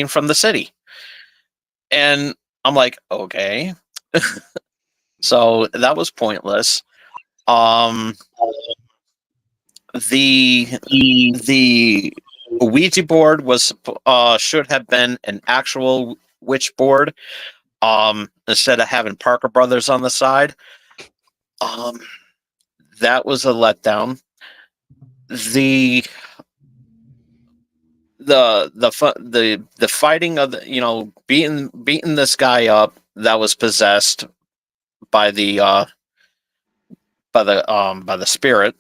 from the city, and I'm like, okay. So that was pointless. The Ouija board was should have been an actual witch board, instead of having Parker Brothers on the side. That was a letdown. The fighting of beating this guy up that was possessed by the spirit,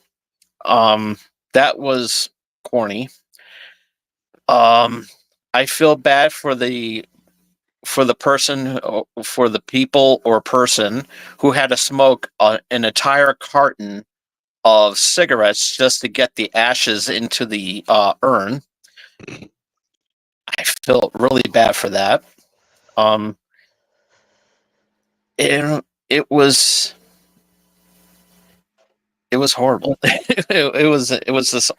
that was corny. I feel bad for the for the person, for the people or person who had to smoke an entire carton of cigarettes just to get the ashes into the urn. I felt really bad for that. It was horrible. it was just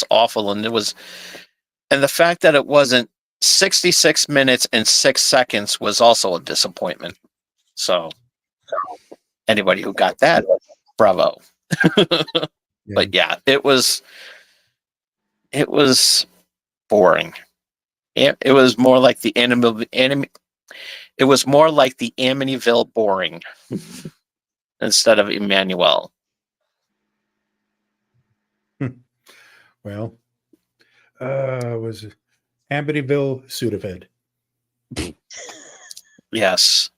awful, and the fact that it wasn't 66 minutes and 6 seconds was also a disappointment. So anybody who got that, bravo. But yeah, it was boring. It was more like the it was more like the Amityville boring instead of Emmanuelle. Well, was it Amityville Sudafed? Yes.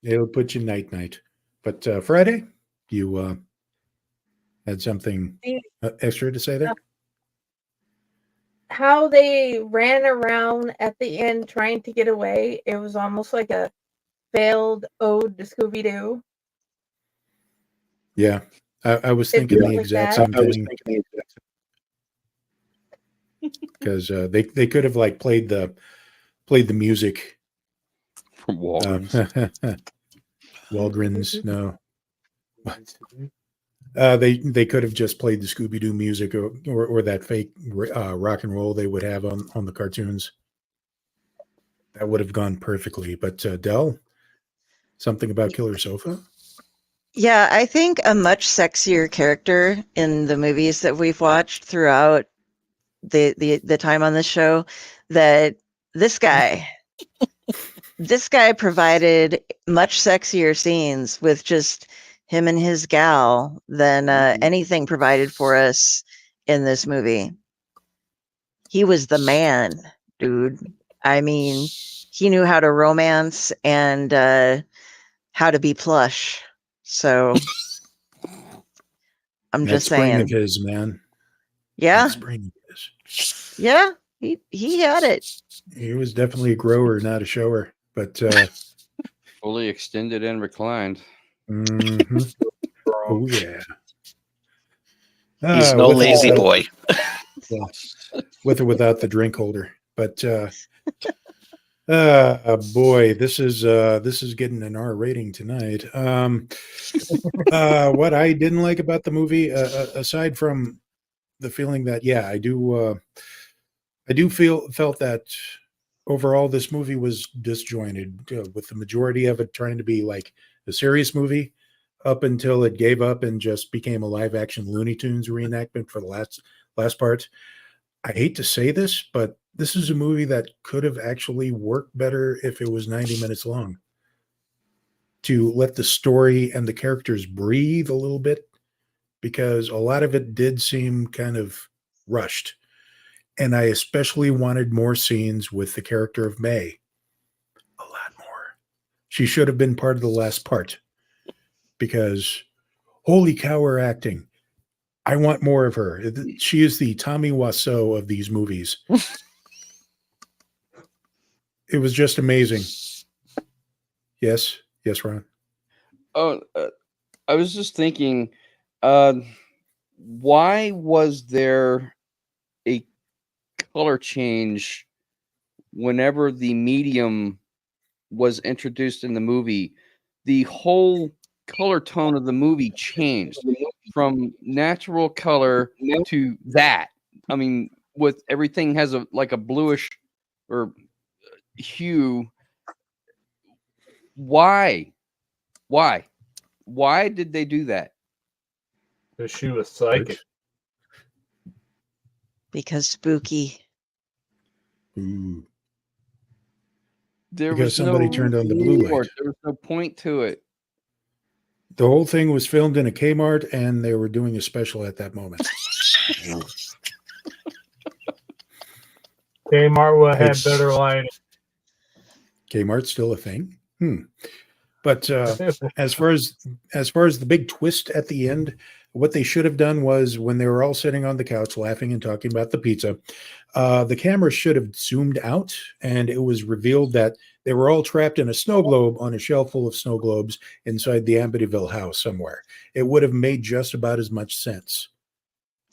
It'll put you night. But Friday, you had something extra to say there? How they ran around at the end trying to get away, it was almost like a failed ode to Scooby-Doo. Yeah, I was thinking the exact same thing. Because they could have like played the music from Walgreens. Walgreens, no. They could have just played the Scooby-Doo music or that fake rock and roll they would have on the cartoons. That would have gone perfectly. But Del, something about Killer Sofa? Yeah, I think a much sexier character in the movies that we've watched throughout the time on this show, that this guy provided much sexier scenes with just him and his gal than anything provided for us in this movie. He was the man, dude. I mean, he knew how to romance and how to be plush. So I'm That just spring saying. of his, man. Yeah. That spring of his. Yeah, he had it. He was definitely a grower, not a shower. But fully extended and reclined. Mm-hmm. Oh yeah. He's no lazy boy. Well, with or without the drink holder. But boy, this is getting an R rating tonight. What I didn't like about the movie, aside from the feeling that, yeah, I do felt that overall this movie was disjointed, with the majority of it trying to be like a serious movie up until it gave up and just became a live action Looney Tunes reenactment for the last part. I hate to say this, but this is a movie that could have actually worked better if it was 90 minutes long, to let the story and the characters breathe a little bit, because a lot of it did seem kind of rushed. And I especially wanted more scenes with the character of May. A lot more. She should have been part of the last part, because holy cow, her acting. I want more of her. She is the Tommy Wiseau of these movies. It was just amazing. Yes, Ron. Oh, I was just thinking, why was there a color change whenever the medium was introduced in the movie? The whole color tone of the movie changed from natural color to that. I mean, with everything has a bluish or hue. Why did they do that? Because she was psychic. Because spooky. Ooh. There because was somebody no turned on the blue light. There was no point to it. The whole thing was filmed in a Kmart, and they were doing a special at that moment. Kmart will have better lighting. Kmart's still a thing? But as far as the big twist at the end, what they should have done was when they were all sitting on the couch laughing and talking about the pizza, the camera should have zoomed out, and it was revealed that they were all trapped in a snow globe on a shelf full of snow globes inside the Amityville house somewhere. It would have made just about as much sense.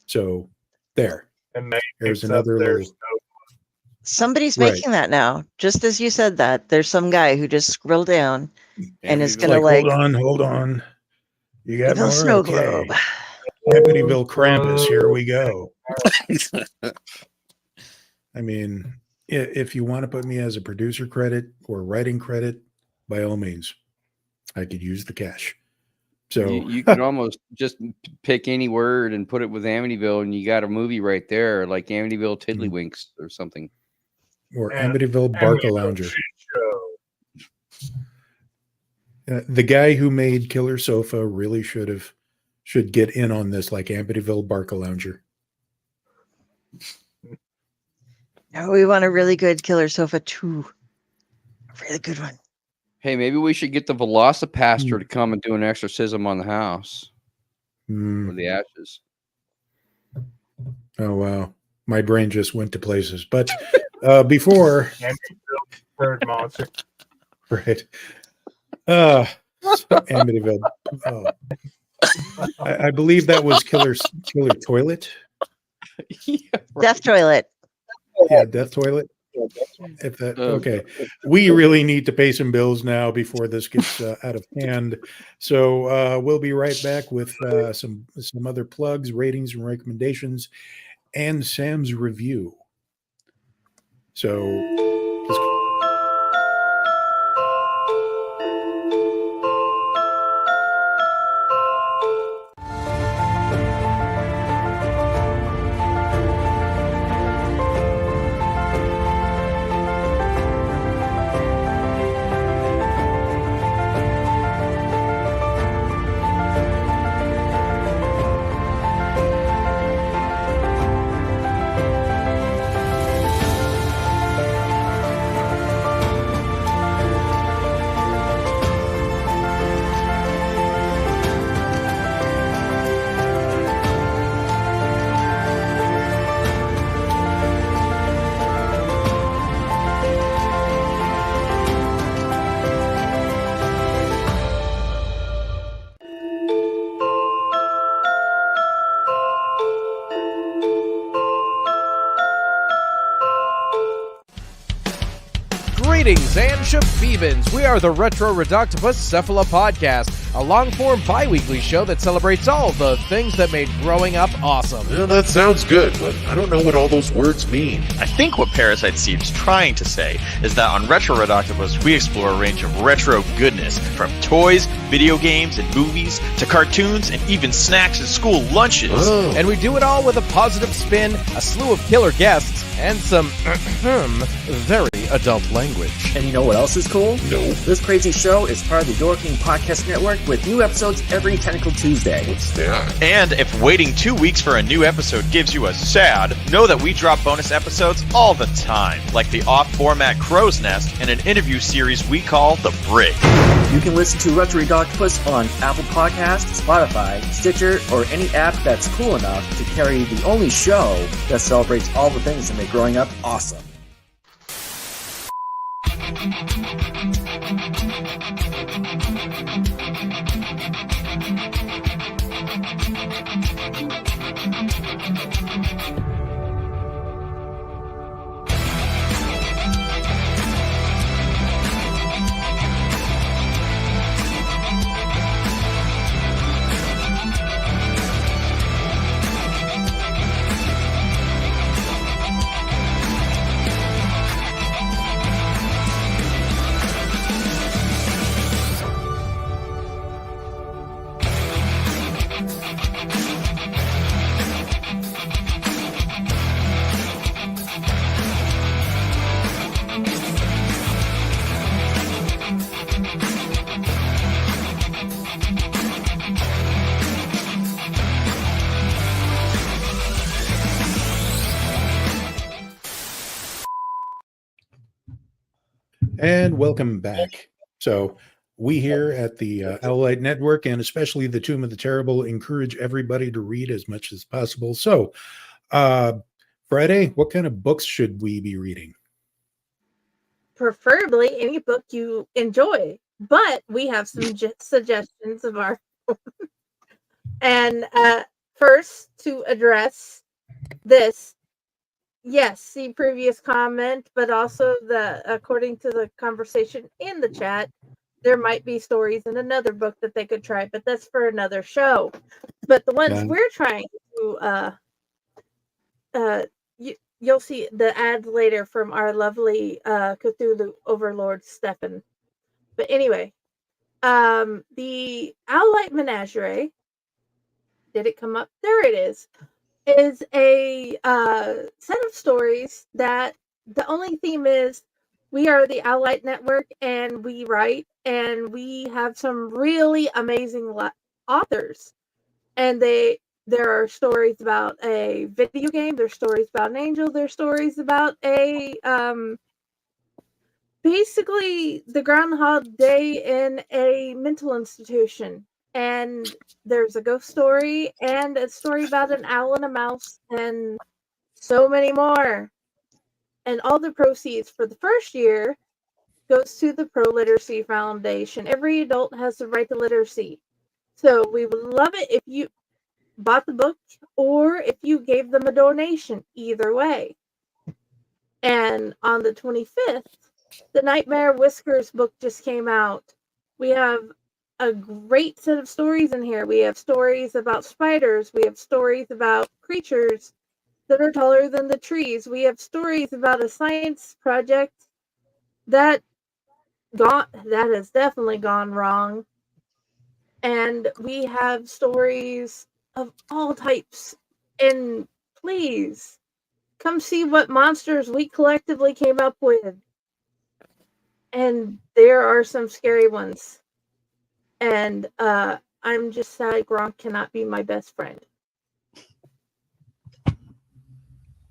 So there. There's another little... Somebody's making that now. Just as you said that, there's some guy who just scrolled down and is going to hold on. You got more? snow Okay. globe. Amityville Krampus, here we go. I mean, if you want to put me as a producer credit or writing credit, by all means, I could use the cash. So you could almost just pick any word and put it with Amityville, and you got a movie right there, like Amityville Tiddlywinks or something. Or Amityville Barcalounger. The guy who made Killer Sofa really should get in on this, like Amityville Barcalounger. No, we want a really good Killer Sofa 2. A really good one. Hey, maybe we should get the Velocipaster to come and do an exorcism on the house. For the ashes. Oh, wow. My brain just went to places. But before... Third monster. Right. Amityville. Oh. I believe that was Killer Toilet. Yeah, right. Death Toilet. Yeah, Death Toilet. If that okay, we really need to pay some bills now before this gets out of hand. So we'll be right back with some other plugs, ratings, and recommendations, and Sam's review. So. Greetings and shabebans. We are the Retro Reductopus Cephala Podcast, a long-form bi-weekly show that celebrates all the things that made growing up awesome. Yeah, that sounds good, but I don't know what all those words mean. I think what Parasite seems trying to say is that on Retro Reductopus, we explore a range of retro goodness, from toys, video games, and movies, to cartoons, and even snacks and school lunches. Oh. And we do it all with a positive spin, a slew of killer guests, and some very adult language. And you know what else is cool? No. This crazy show is part of the Door King Podcast Network with new episodes every Tentacle Tuesday. What's that? And if waiting 2 weeks for a new episode gives you a sad, know that we drop bonus episodes all the time, like the off-format Crow's Nest and an interview series we call The Brig. You can listen to Retro Reductopus on Apple Podcasts, Spotify, Stitcher, or any app that's cool enough to carry the only show that celebrates all the things that make growing up awesome. And welcome back. So we here at the Owlite Network, and especially the Tomb of the Terrible, encourage everybody to read as much as possible. So, Friday, what kind of books should we be reading? Preferably any book you enjoy, but we have some suggestions of our and first, to address this, yes, see previous comment, but also according to the conversation in the chat, there might be stories in another book that they could try, but that's for another show. But the ones we're trying to you'll see the ads later from our lovely Cthulhu overlord Stefan. But anyway, the Owlite Menagerie, did it come up? There it is a set of stories that the only theme is we are the Owlite Network and we write and we have some really amazing authors. And there are stories about a video game, there's stories about an angel, there's stories about a basically the Groundhog Day in a mental institution. And there's a ghost story and a story about an owl and a mouse and so many more. And all the proceeds for the first year goes to the Pro Literacy Foundation. Every adult has the right to literacy. So we would love it if you bought the book or if you gave them a donation, either way. And on the 25th, the Nightmare Whiskers book just came out. We have a great set of stories in here. We have stories about spiders. We have stories about creatures that are taller than the trees. We have stories about a science project that has definitely gone wrong. And we have stories of all types. And please come see what monsters we collectively came up with. And there are some scary ones. And I'm just sad Gronk cannot be my best friend.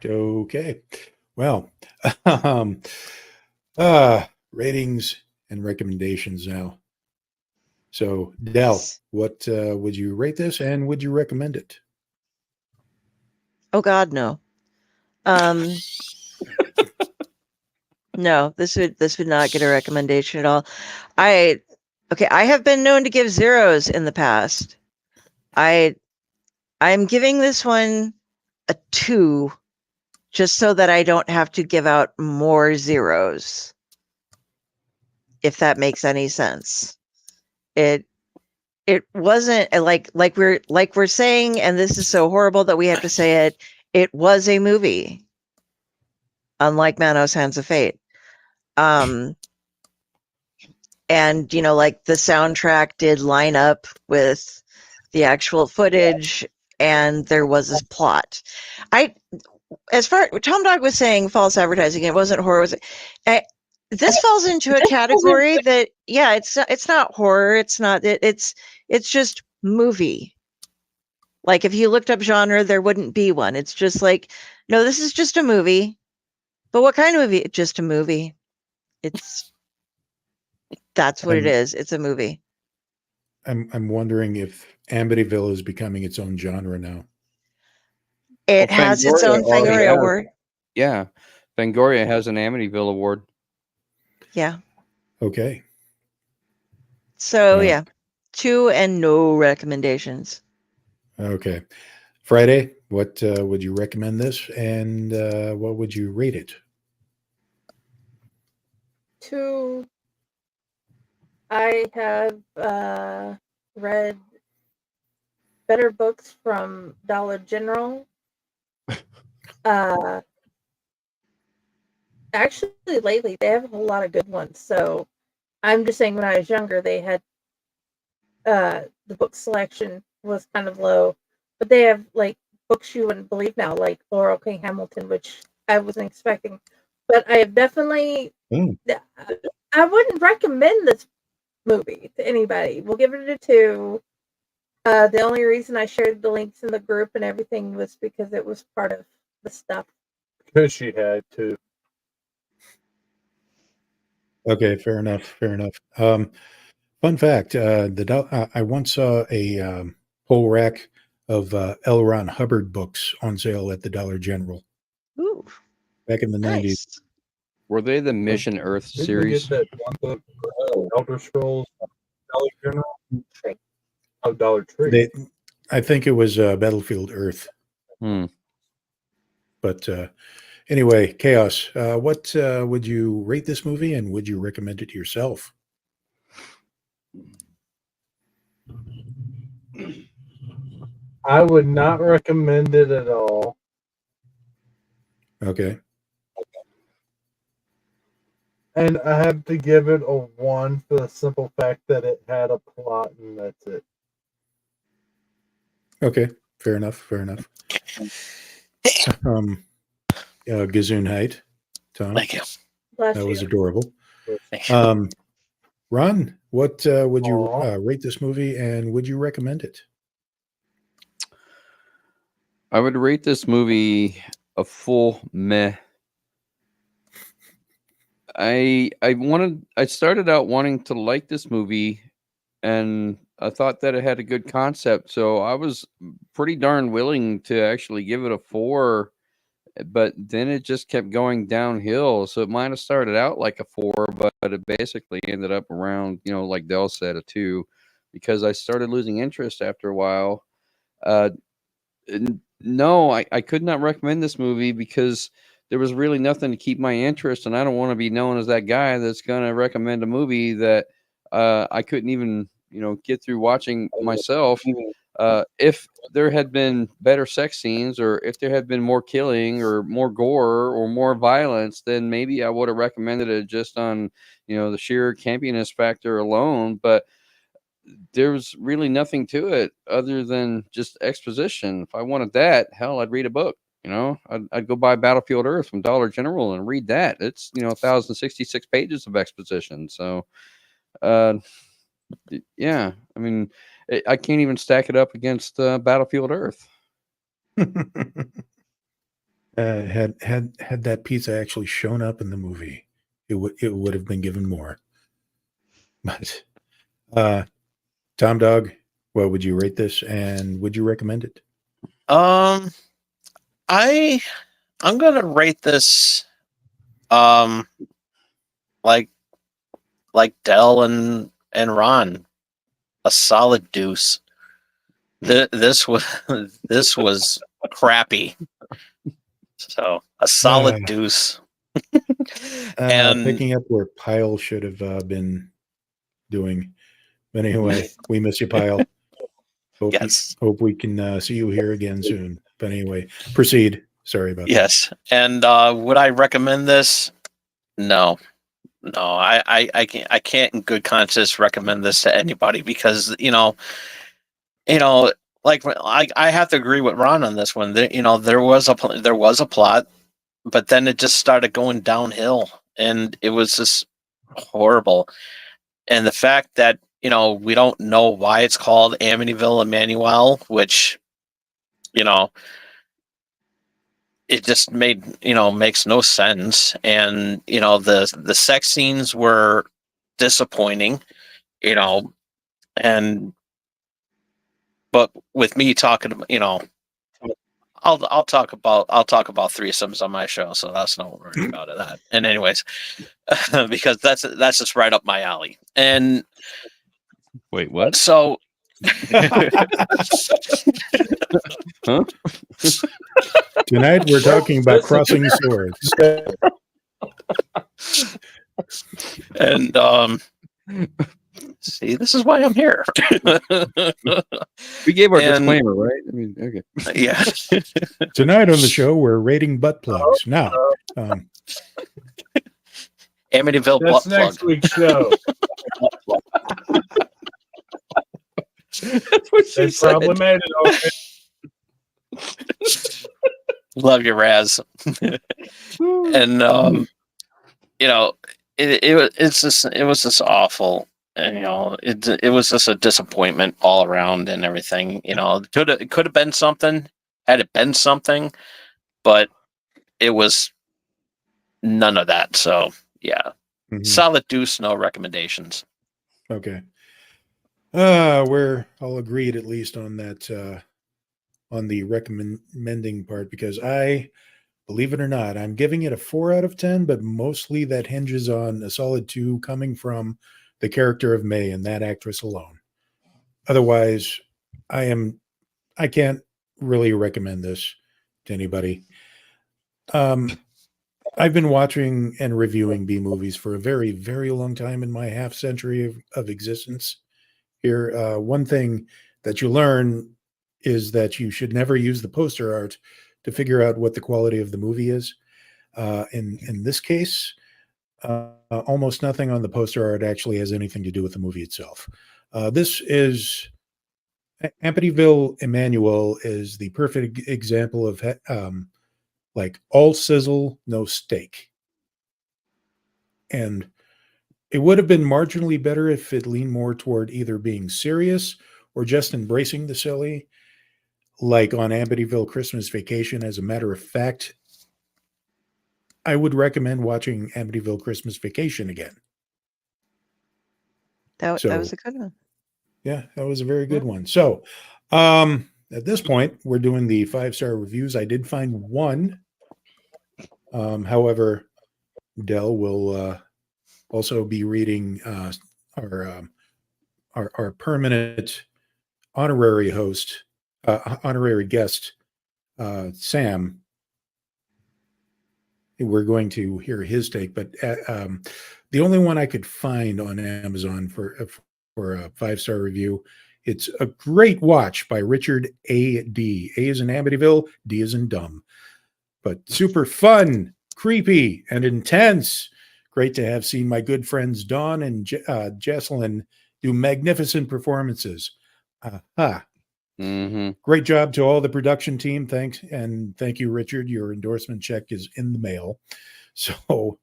Okay. Well, ratings and recommendations now. So, Del, what would you rate this and would you recommend it? Oh God, no. No, this would not get a recommendation at all. I have been known to give zeros in the past. I'm giving this one a 2, just so that I don't have to give out more zeros. If that makes any sense. It wasn't like we're saying, and this is so horrible that we have to say it. It was a movie, unlike Manos Hands of Fate. And like the soundtrack did line up with the actual footage, and there was this plot. As far Tom Dog was saying, false advertising. It wasn't horror. This falls into a category that, it's not horror. It's not. It's just movie. Like if you looked up genre, there wouldn't be one. It's just like, no, this is just a movie. But what kind of movie? Just a movie. That's what it is. It's a movie. I'm wondering if Amityville is becoming its own genre now. It has its own Fangoria award. Yeah. Fangoria has an Amityville award. Yeah. Okay. So, 2 and no recommendations. Okay. Friday, what would you recommend this and what would you rate it? 2. I have read better books from Dollar General. Actually, lately they have a whole lot of good ones. So I'm just saying, when I was younger, they had the book selection was kind of low, but they have like books you wouldn't believe now, like Laurel King Hamilton, which I wasn't expecting. But I have definitely, I wouldn't recommend this movie to anybody. We'll give it a 2. The only reason I shared the links in the group and everything was because it was part of the stuff. Because she had to. Okay, fair enough. Fun fact: I once saw a whole rack of L. Ron Hubbard books on sale at the Dollar General Ooh, back in the 90s. nice. Were they the Mission Earth Didn't we get series? that one book, Elder Scrolls, Dollar General? Oh, Dollar Tree. I think it was Battlefield Earth. Hmm. But anyway, Chaos, what would you rate this movie, and would you recommend it to yourself? I would not recommend it at all. Okay. And I have to give it a 1 for the simple fact that it had a plot, and that's it. Okay. Fair enough. Fair enough. Gesundheit, Tom. Thank you. Bless That was you. adorable. Thank you. Ron, what would you Aw. rate this movie, and would you recommend it? I would rate this movie a full meh. I started out wanting to like this movie, and I thought that it had a good concept, so I was pretty darn willing to actually give it a 4, but then it just kept going downhill. So it might have started out like a 4, but it basically ended up around, like Dell said, a 2, because I started losing interest after a while. No, I could not recommend this movie because there was really nothing to keep my interest, and I don't want to be known as that guy that's going to recommend a movie that I couldn't even, get through watching myself. If there had been better sex scenes, or if there had been more killing or more gore or more violence, then maybe I would have recommended it just on, the sheer campiness factor alone. But there's really nothing to it other than just exposition. If I wanted that, hell, I'd read a book. I'd go buy Battlefield Earth from Dollar General and read that. It's 1,066 pages of exposition. So, yeah, I mean, I can't even stack it up against Battlefield Earth. Had that pizza actually shown up in the movie, it would have been given more. But Tom Dog, what would you rate this, and would you recommend it? I'm gonna rate this like Dell and Ron, a solid deuce. This was crappy. So a solid deuce. And picking up where Pyle should have been doing. But anyway, we miss you, Pyle. Hope we can see you here again soon. But anyway, proceed. Sorry about that. Yes. And would I recommend this? No. I can't in good conscience recommend this to anybody because like I have to agree with Ron on this one. There was a plot, but then it just started going downhill, and it was just horrible. And the fact that we don't know why it's called Amityville Emanuelle, which it just makes no sense. And the sex scenes were disappointing, but with me talking, I'll talk about threesomes on my show, so that's not worrying about it. That. And anyways, because that's just right up my alley. And wait, what? So huh? Tonight we're talking about crossing swords. And see, this is why I'm here. We gave our disclaimer, right? I mean, okay. Yeah. Tonight on the show, we're rating butt plugs. Now, Amityville That's butt next plug. week's show. That's what she They said. probably made it okay. Love you, Raz. And it was just awful. And, it was just a disappointment all around and everything. It could have been something had it been something, but it was none of that. So yeah, solid deuce, no recommendations. Okay. We're all agreed at least on that, on the recommending part, because believe it or not, I'm giving it a 4 out of 10, but mostly that hinges on a solid 2 coming from the character of May and that actress alone. Otherwise, I can't really recommend this to anybody. I've been watching and reviewing B movies for a very, very long time in my half century of existence here. One thing that you learn is that you should never use the poster art to figure out what the quality of the movie is. In this case, almost nothing on the poster art actually has anything to do with the movie itself. This is Amityville Emanuelle is the perfect example of like all sizzle, no steak. And it would have been marginally better if it leaned more toward either being serious or just embracing the silly, like on Amityville Christmas Vacation. As a matter of fact, I would recommend watching Amityville Christmas Vacation again. That was a good one. Yeah, that was a very good one. So, at this point, we're doing the 5-star reviews. I did find one. However, Del will also be reading our permanent honorary host, honorary guest, Sam. We're going to hear his take, but the only one I could find on Amazon for a 5-star review, it's a great watch by Richard A. D. A is in Amityville, D is in dumb, but super fun, creepy, and intense. Great to have seen my good friends Dawn and Jesselyn do magnificent performances. Great job to all the production team. Thanks. And thank you, Richard. Your endorsement check is in the mail. So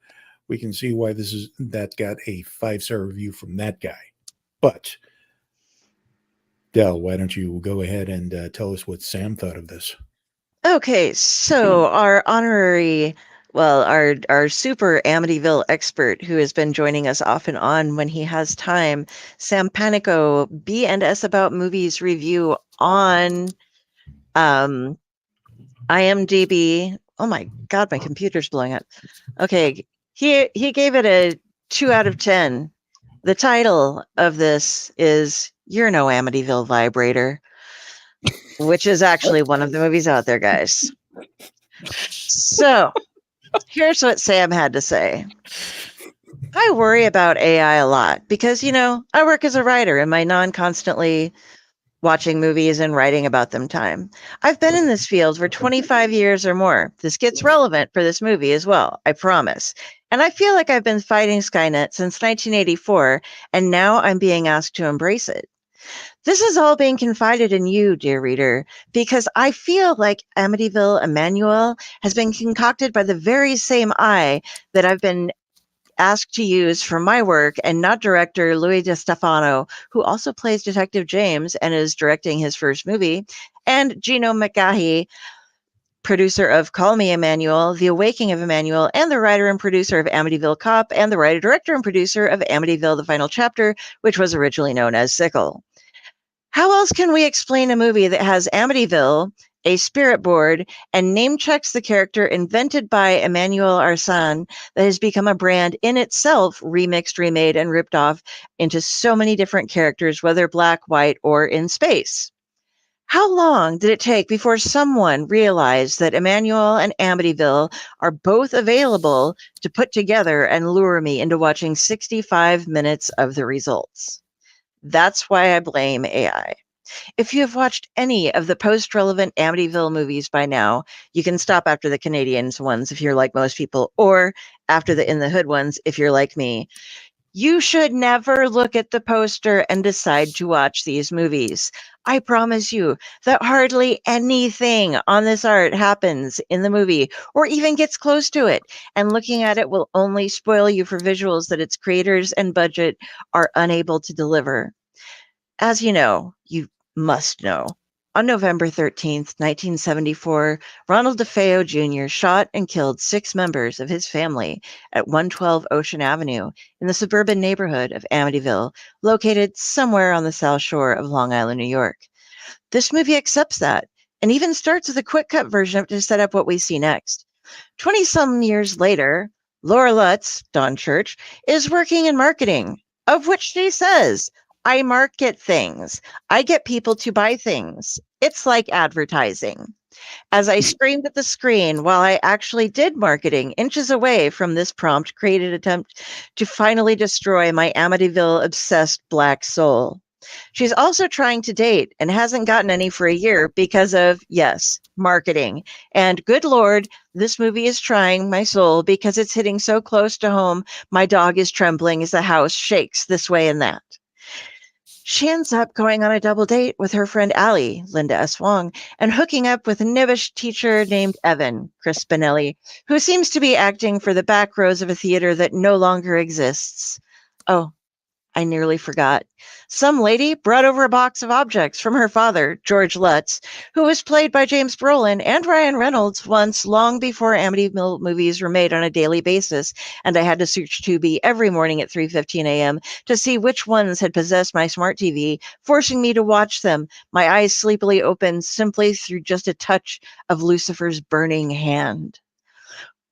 we can see why that got a 5-star review from that guy. But Del, why don't you go ahead and tell us what Sam thought of this? Okay, so our honorary, our super Amityville expert who has been joining us off and on when he has time, Sam Panico, B&S About Movies review on IMDb. Oh my God, my computer's blowing up. Okay, he gave it a 2 out of 10. The title of this is You're No Amityville Vibrator, which is actually one of the movies out there, guys. So here's what Sam had to say. I worry about AI a lot because, I work as a writer in my non-constantly watching movies and writing about them time. I've been in this field for 25 years or more. This gets relevant for this movie as well, I promise. And I feel like I've been fighting Skynet since 1984, and now I'm being asked to embrace it. This is all being confided in you, dear reader, because I feel like Amityville Emanuelle has been concocted by the very same eye that I've been asked to use for my work, and not director Louis DeStefano, who also plays Detective James and is directing his first movie, and Gino McGahey, producer of Call Me Emmanuelle, The Awakening of Emmanuelle, and the writer and producer of Amityville Cop, and the writer, director, and producer of Amityville The Final Chapter, which was originally known as Sickle. How else can we explain a movie that has Amityville, a spirit board, and name checks the character invented by Emmanuelle Arsan that has become a brand in itself, remixed, remade, and ripped off into so many different characters, whether black, white, or in space? How long did it take before someone realized that Emmanuelle and Amityville are both available to put together and lure me into watching 65 minutes of the results? That's why I blame AI. If you have watched any of the post-relevant Amityville movies by now, you can stop after the Canadians ones if you're like most people, or after the In the Hood ones if you're like me. You should never look at the poster and decide to watch these movies. I promise you that hardly anything on this art happens in the movie or even gets close to it, and looking at it will only spoil you for visuals that its creators and budget are unable to deliver. As you know, you must know, On November 13th, 1974, Ronald W Jr. shot and killed 6 members of his family at 112 Ocean Avenue in the suburban neighborhood of Amityville, located somewhere on the South Shore of Long Island, New York. This movie accepts that, and even starts with a quick cut version to set up what we see next. 20-some years later, Laura Lutz, Dawn Church, is working in marketing, of which she says, I market things. I get people to buy things. It's like advertising. As I screamed at the screen while I actually did marketing, inches away from this prompt created attempt to finally destroy my Amityville-obsessed black soul. She's also trying to date and hasn't gotten any for a year because of, yes, marketing. And good Lord, this movie is trying my soul because it's hitting so close to home, my dog is trembling as the house shakes this way and that. She ends up going on a double date with her friend Allie, Linda S. Wong, and hooking up with a knibbish teacher named Evan, Chris Spinelli, who seems to be acting for the back rows of a theater that no longer exists. Oh, I nearly forgot. Some lady brought over a box of objects from her father, George Lutz, who was played by James Brolin and Ryan Reynolds once, long before Amityville movies were made on a daily basis, and I had to search Tubi every morning at 3:15 a.m. to see which ones had possessed my smart TV, forcing me to watch them, my eyes sleepily open simply through just a touch of Lucifer's burning hand.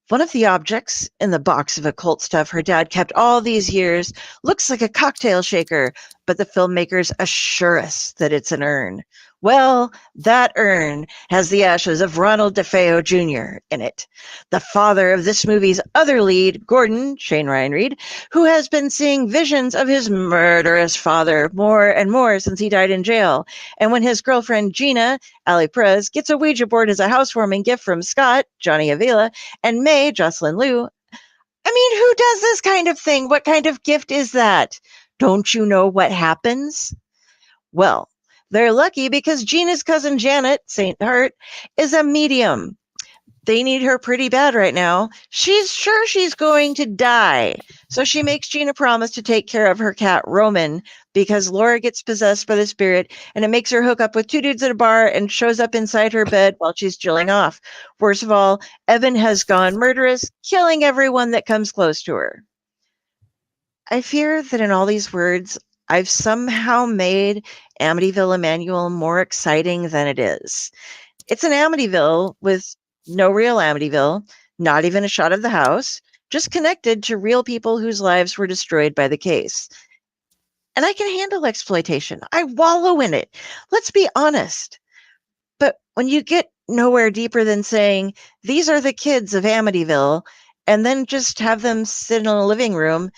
One of the objects in the box of occult stuff her dad kept all these years looks like a cocktail shaker, but the filmmakers assure us that it's an urn. Well, that urn has the ashes of Ronald W Jr. in it, the father of this movie's other lead, Gordon, Shane Ryan Reed, who has been seeing visions of his murderous father more and more since he died in jail. And when his girlfriend Gina, Ali Perez, gets a Ouija board as a housewarming gift from Scott, Johnny Avila, and May, Jocelyn Liu, I mean, who does this kind of thing? What kind of gift is that? Don't you know what happens? Well, they're lucky because Gina's cousin Janet, St. Hart, is a medium. They need her pretty bad right now. She's sure she's going to die. So she makes Gina promise to take care of her cat, Roman, because Laura gets possessed by the spirit, and it makes her hook up with 2 dudes at a bar and shows up inside her bed while she's chilling off. Worst of all, Evan has gone murderous, killing everyone that comes close to her. I fear that in all these words, I've somehow made Amityville Emanuelle more exciting than it is. It's an Amityville with no real Amityville, not even a shot of the house, just connected to real people whose lives were destroyed by the case. And I can handle exploitation. I wallow in it. Let's be honest. But when you get nowhere deeper than saying, these are the kids of Amityville, and then just have them sit in a living room,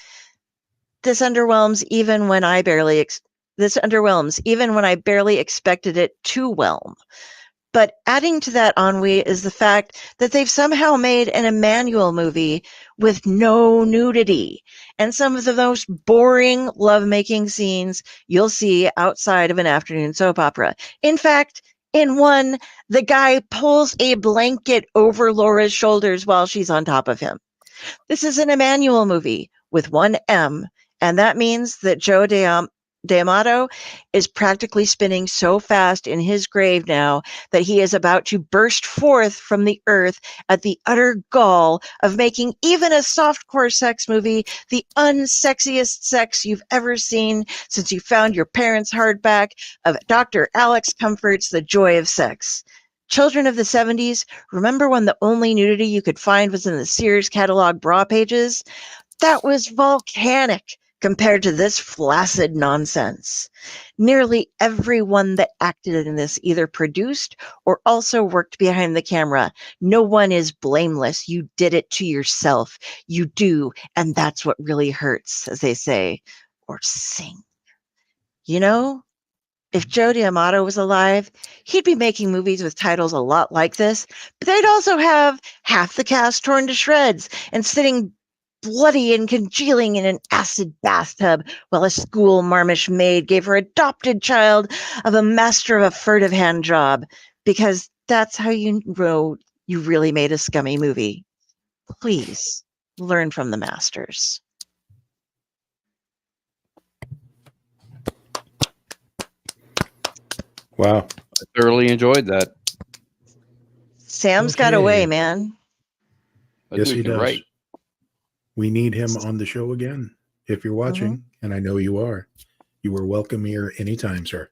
this underwhelms even when I barely expected it to whelm. But adding to that ennui is the fact that they've somehow made an Emmanuelle movie with no nudity and some of the most boring lovemaking scenes you'll see outside of an afternoon soap opera. In fact, in one, the guy pulls a blanket over Laura's shoulders while she's on top of him. This is an Emmanuelle movie with one M, and that means that Joe D'Amato is practically spinning so fast in his grave now that he is about to burst forth from the earth at the utter gall of making even a softcore sex movie the unsexiest sex you've ever seen since you found your parents' hardback of Dr. Alex Comfort's The Joy of Sex. Children of the 70s, remember when the only nudity you could find was in the Sears catalog bra pages? That was volcanic compared to this flaccid nonsense. Nearly everyone that acted in this either produced or also worked behind the camera. No one is blameless. You did it to yourself. You do, and that's what really hurts, as they say, or sing. You know, if Joe D'Amato was alive, he'd be making movies with titles a lot like this, but they'd also have half the cast torn to shreds and sitting bloody and congealing in an acid bathtub while a school marmish maid gave her adopted child of a master of a furtive hand job, because that's how you know you really made a scummy movie. Please learn from the masters. Wow. thoroughly enjoyed that. Sam's got away, man. Yes, he does. Right. We need him on the show again. If you're watching, and I know you are welcome here anytime, sir.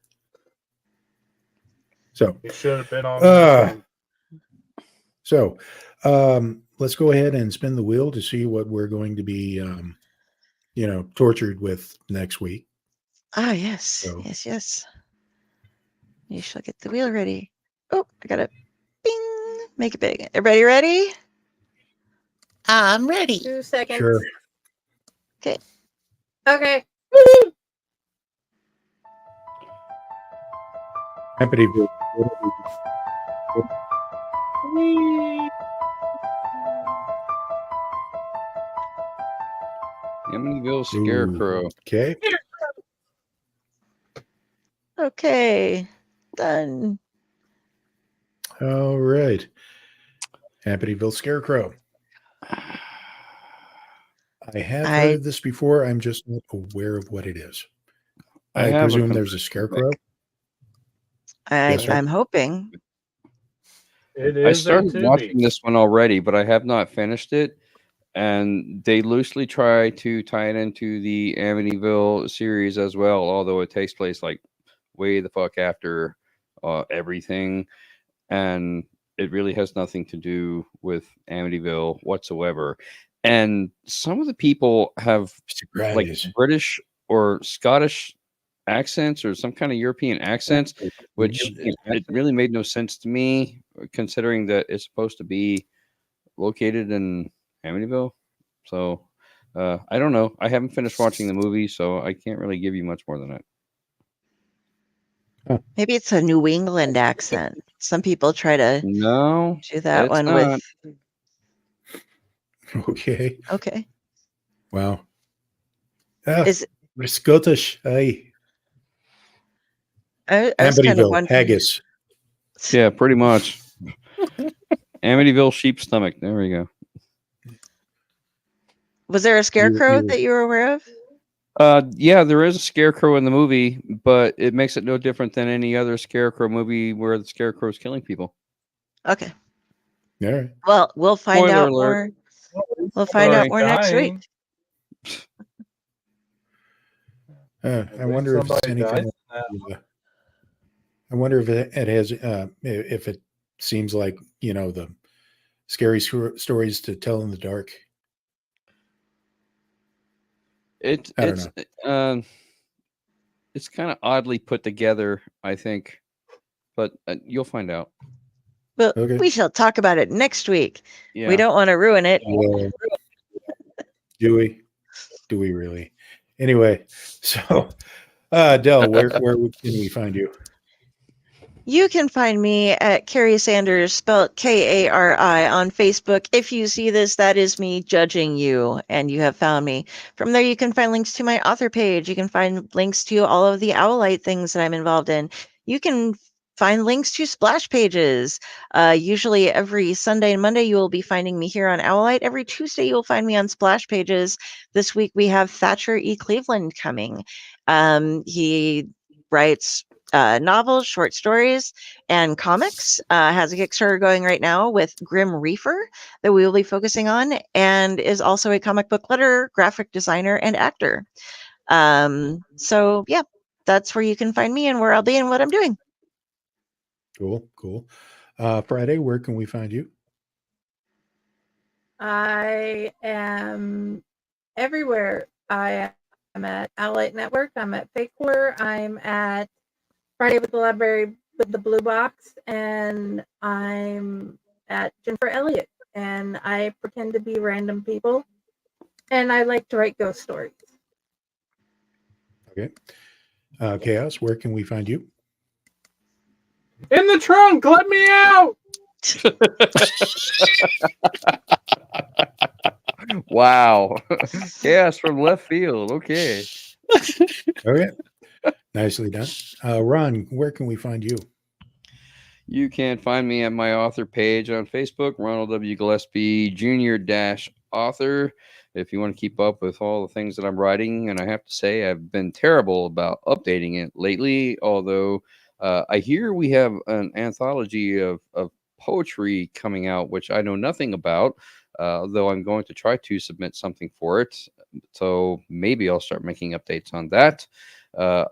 So You should have been on. So let's go ahead and spin the wheel to see what we're going to be, tortured with next week. Ah, yes. So. Yes. You shall get the wheel ready. Oh, I got to bing. Make it big. Everybody ready? I'm ready. 2 seconds. Sure. Okay. Okay. Amityville. Amityville Scarecrow. Okay. Okay. Done. All right. Amityville Scarecrow. I have heard of this before. I'm just not aware of what it is. I presume there's a scarecrow. I'm hoping. I started watching this one already, but I have not finished it. And they loosely try to tie it into the Amityville series as well, although it takes place like way the fuck after everything. And it really has nothing to do with Amityville whatsoever. And some of the people have like British or Scottish accents or some kind of European accents, which it really made no sense to me, considering that it's supposed to be located in Amityville. So I don't know. I haven't finished watching the movie, so I can't really give you much more than that. Maybe it's a New England accent. Some people try to do that one not. with. Okay. Okay. Wow. We're Scottish. Aye. I was kind of Amityville wondering. haggis. Yeah, pretty much. Amityville sheep stomach. There we go. Was there a scarecrow that you were aware of? Yeah, there is a scarecrow in the movie, but it makes it no different than any other scarecrow movie where the scarecrow is killing people. Okay. All right. Well, we'll find Spoiler out alert. more. We'll find out more next week. I wonder if it's anything. I wonder if it has, if it seems like the scary stories to tell in the dark. It's kind of oddly put together, I think, but you'll find out. Well, we shall talk about it next week. Yeah. We don't want to ruin it. Do we? Do we really? Anyway, so Del, where can we find you? You can find me at Carrie Sanders, spelled Kari, on Facebook. If you see this, that is me judging you, and you have found me. From there, you can find links to my author page. You can find links to all of the Owlite things that I'm involved in. You can find links to splash pages. Usually every Sunday and Monday, you will be finding me here on Owlite. Every Tuesday, you will find me on splash pages. This week, we have Thatcher E. Cleveland coming. He writes novels, short stories, and comics. Has a Kickstarter going right now with Grim Reaper that we will be focusing on, and is also a comic book letterer, graphic designer, and actor. So yeah, that's where you can find me and where I'll be and what I'm doing. Cool. Friday, where can we find you? I am everywhere. I am at Owlite Network. I'm at Fake Horror. I'm at Friday with the Library with the Blue Box, and I'm at Jennifer Elliott, and I pretend to be random people, and I like to write ghost stories. Okay. Chaos, where can we find you? In the trunk, let me out. Wow. Chaos from left field. Okay. Okay. Nicely done. Ron, where can we find you? You can find me at my author page on Facebook, Ronald W Gillespie Jr. -author. If you want to keep up with all the things that I'm writing, and I have to say I've been terrible about updating it lately, although I hear we have an anthology of poetry coming out, which I know nothing about, though I'm going to try to submit something for it. So maybe I'll start making updates on that.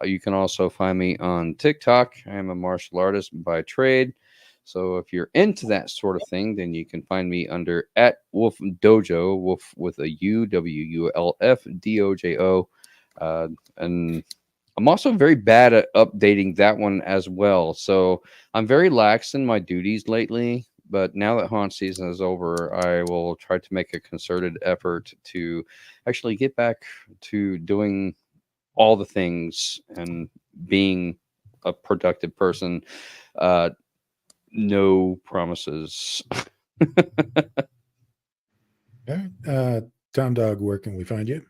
You can also find me on TikTok. I am a martial artist by trade. So if you're into that sort of thing, then you can find me under @Wolf Dojo, Wolf with a U, WULF DOJO. And I'm also very bad at updating that one as well. So I'm very lax in my duties lately. But now that haunt season is over, I will try to make a concerted effort to actually get back to doing all the things and being a productive person. No promises. All right. Tom Dog, where can we find you?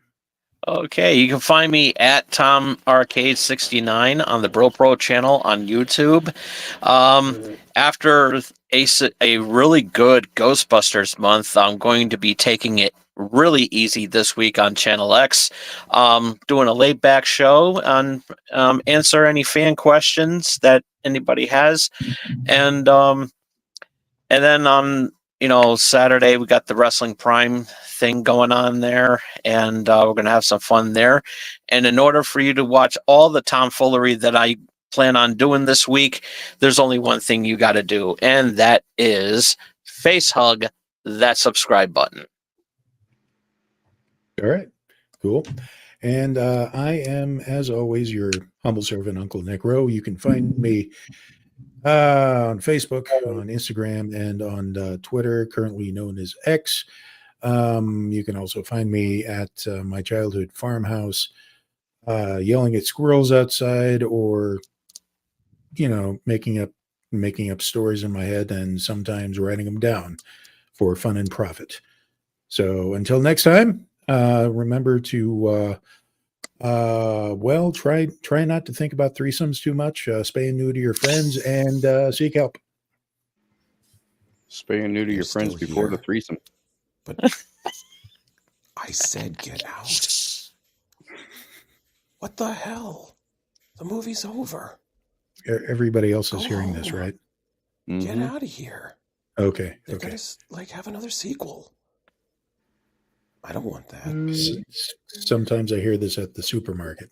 Okay, you can find me at Tom Arcade 69 on the Bro Pro channel on YouTube. After a really good Ghostbusters month, I'm going to be taking it really easy this week on Channel X. Doing a laid back show on answer any fan questions that anybody has, and then on Saturday we got the Wrestling Prime thing going on there, and we're gonna have some fun there. And in order for you to watch all the tomfoolery that I plan on doing this week, there's only one thing you got to do, and that is face hug that subscribe button. All right, cool. And I am, as always, your humble servant, UncleNecRo. You can find me on Facebook, on Instagram, and on Twitter, currently known as X. You can also find me at my childhood farmhouse, yelling at squirrels outside, or making up stories in my head, and sometimes writing them down for fun and profit. So until next time, remember to try not to think about threesomes too much. Spay and neuter your friends, and seek help. Spay and neuter your friends before the threesome. But I said get out. What the hell? The movie's over. Everybody else is hearing this, right? Get out of here. Okay. They're Okay. gonna have another sequel. I don't want that. Sometimes I hear this at the supermarket.